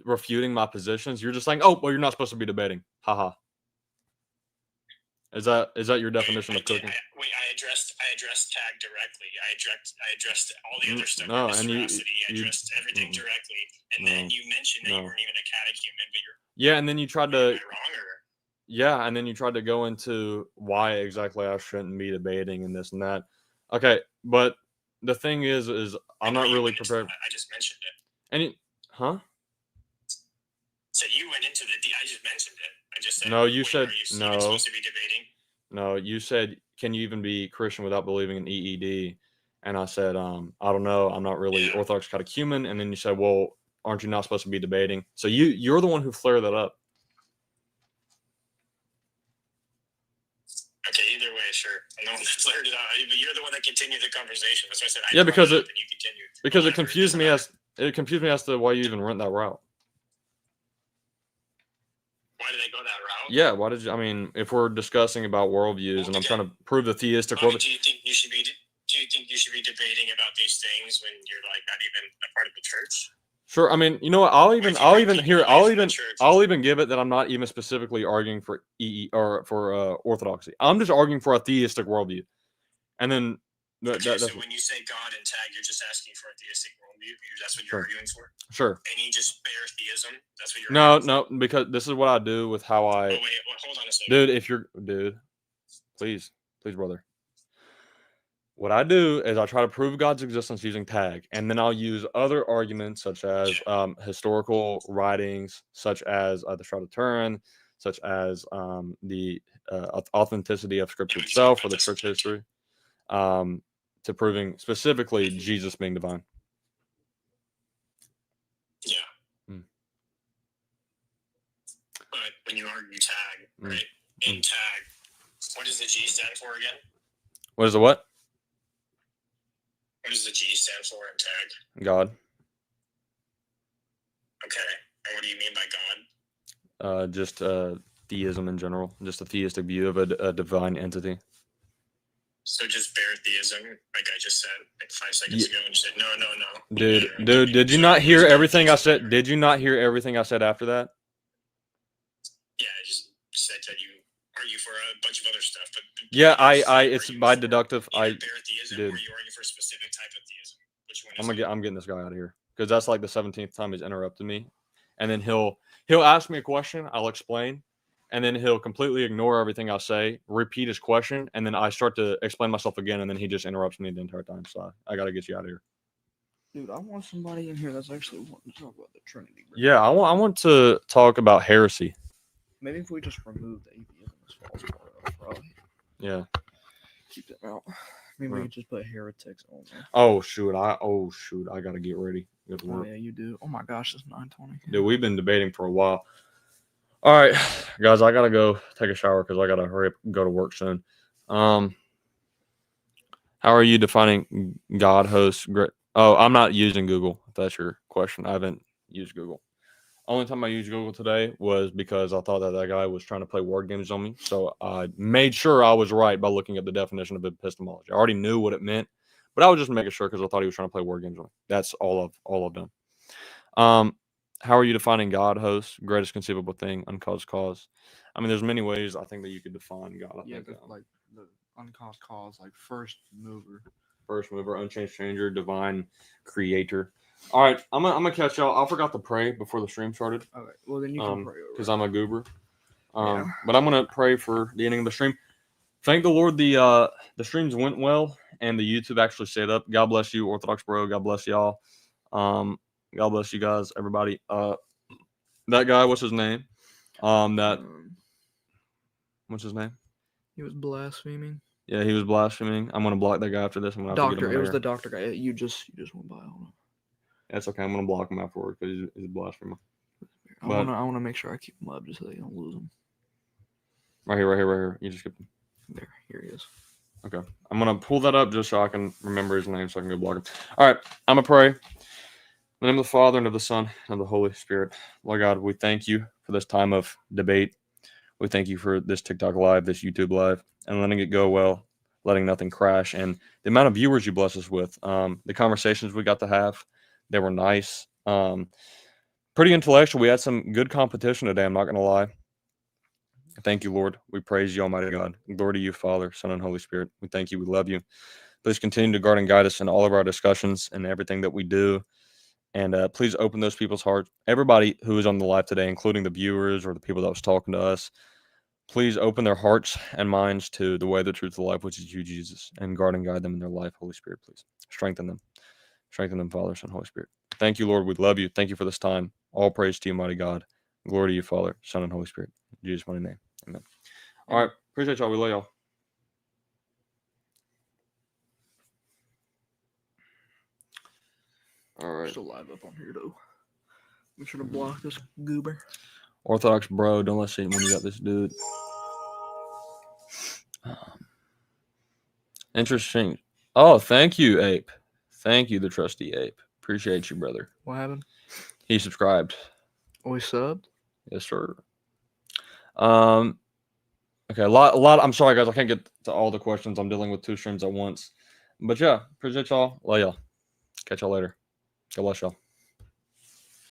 refuting my positions. You're just saying, oh, well, you're not supposed to be debating. Haha. Is that your definition of cooking? I addressed tag directly. I addressed all the other stuff. No, and I addressed everything directly. And then you mentioned that you weren't even a catechumen, but you're. Yeah, and then you tried to. Am I wrong or? Yeah, and then you tried to go into why exactly I shouldn't be debating and this and that. Okay, but the thing is I'm not really prepared. I just mentioned it. And huh? So you went into I just mentioned it. I just said. No, you said no. You're supposed to be debating. No, you said, can you even be Christian without believing in EED? And I said, I don't know. I'm not really Orthodox catechumen. And then you said, well, aren't you not supposed to be debating? So you're the one who flared that up. Okay, either way, sure. I know that's blurred it out. But you're the one that continued the conversation. That's why I said Yeah, because and you continued. it confused me as to why you even went that route. Why did I go that route? Yeah, why did you? I mean, if we're discussing about worldviews and I'm trying to prove the theistic worldview. Do you think you should be debating about these things when you're like not even a part of the church? Sure. I mean, you know what? I'll even give it that I'm not even specifically arguing for orthodoxy. I'm just arguing for a theistic worldview, and then so when you say God and tag, you're just asking for a theistic worldview. That's what you're arguing for. Sure. And you just bear theism. That's what you're. No, because this is what I do with how I. Oh wait, hold on a second. Please, brother. What I do is I try to prove God's existence using tag, and then I'll use other arguments such as historical writings, such as the Shroud of Turin, such as the authenticity of Scripture itself or the church history, to proving specifically Jesus being divine. Yeah. But when you argue tag, right? In tag, what does the G stand for again? What is the what? What does the G stand for in tag? God. Okay. And what do you mean by God? Just theism in general. Just a theistic view of a divine entity. So just bare theism, like I just said like 5 seconds ago, and you said no. Dude, did you not hear everything I said? Did you not hear everything I said after that? Yeah, I just said that you argue for a bunch of other stuff, but yeah, it's by deductive. Bare theism, or you argue for a specific type of theism. Which one is I'm getting this guy out of here because that's like the 17th time he's interrupted me, and then he'll ask me a question, I'll explain, and then he'll completely ignore everything I say, repeat his question, and then I start to explain myself again, and then he just interrupts me the entire time. So I got to get you out of here. Dude, I want somebody in here that's actually wanting to talk about the Trinity. Bro. Yeah, I want to talk about heresy. Maybe if we just remove the atheism as false part, probably. Yeah. Keep that out. Maybe we could just put heretics on there. Oh shoot! I gotta get ready. Oh yeah, you do. Oh my gosh, it's 9:20. Dude, we've been debating for a while. All right, guys, I gotta go take a shower because I gotta hurry up and go to work soon. How are you defining God, host? Oh, I'm not using Google. If that's your question, I haven't used Google. Only time I used Google today was because I thought that guy was trying to play word games on me. So I made sure I was right by looking at the definition of epistemology. I already knew what it meant, but I was just making sure because I thought he was trying to play word games on me. That's all I've done. How are you defining God, host? Greatest conceivable thing, uncaused cause. I mean, there's many ways I think that you could define God. I think like the uncaused cause, like first mover, unchanged changer, divine creator. All right, I'm gonna catch y'all. I forgot to pray before the stream started. Okay, well then you can pray over because I'm a goober. But I'm gonna pray for the ending of the stream. Thank the Lord, the streams went well and the YouTube actually stayed up. God bless you, Orthodox bro. God bless y'all. God bless you guys, everybody. That guy, what's his name? What's his name? He was blaspheming. Yeah, he was blaspheming. I'm gonna block that guy after this. I'm gonna doctor. It was the doctor guy. You just went by. Hold on. That's okay. I'm gonna block him afterward because he's a blasphemer. I wanna make sure I keep him up just so they don't lose him. Right here. You just skip him. There, here he is. Okay, I'm gonna pull that up just so I can remember his name so I can go block him. All right, I'm gonna pray. In the name of the Father and of the Son and of the Holy Spirit. Lord God, we thank you for this time of debate. We thank you for this TikTok live, this YouTube live, and letting it go well, letting nothing crash, and the amount of viewers you bless us with. The conversations we got to have, they were nice. Pretty intellectual. We had some good competition today, I'm not going to lie. Thank you, Lord. We praise you, Almighty God. Glory to you, Father, Son, and Holy Spirit. We thank you. We love you. Please continue to guard and guide us in all of our discussions and everything that we do. And please open those people's hearts. Everybody who is on the live today, including the viewers or the people that was talking to us, please open their hearts and minds to the way, the truth, the life, which is you, Jesus, and guard and guide them in their life. Holy Spirit, please strengthen them. Strengthen them, Father, Son, Holy Spirit. Thank you, Lord. We love you. Thank you for this time. All praise to you, mighty God. Glory to you, Father, Son, and Holy Spirit. In Jesus' mighty name. Amen. All right. Appreciate y'all. We love y'all. All right. Still live up on here, though. Make sure to block this goober. Orthodox bro, don't let's see when you got this dude. Interesting. Oh, thank you, Ape. Thank you, the trusty Ape. Appreciate you, brother. What happened? He subscribed. We subbed? Yes, sir. Okay, a lot. I'm sorry, guys. I can't get to all the questions. I'm dealing with 2 streams at once. But yeah, appreciate y'all. Love y'all. Catch y'all later. God bless y'all.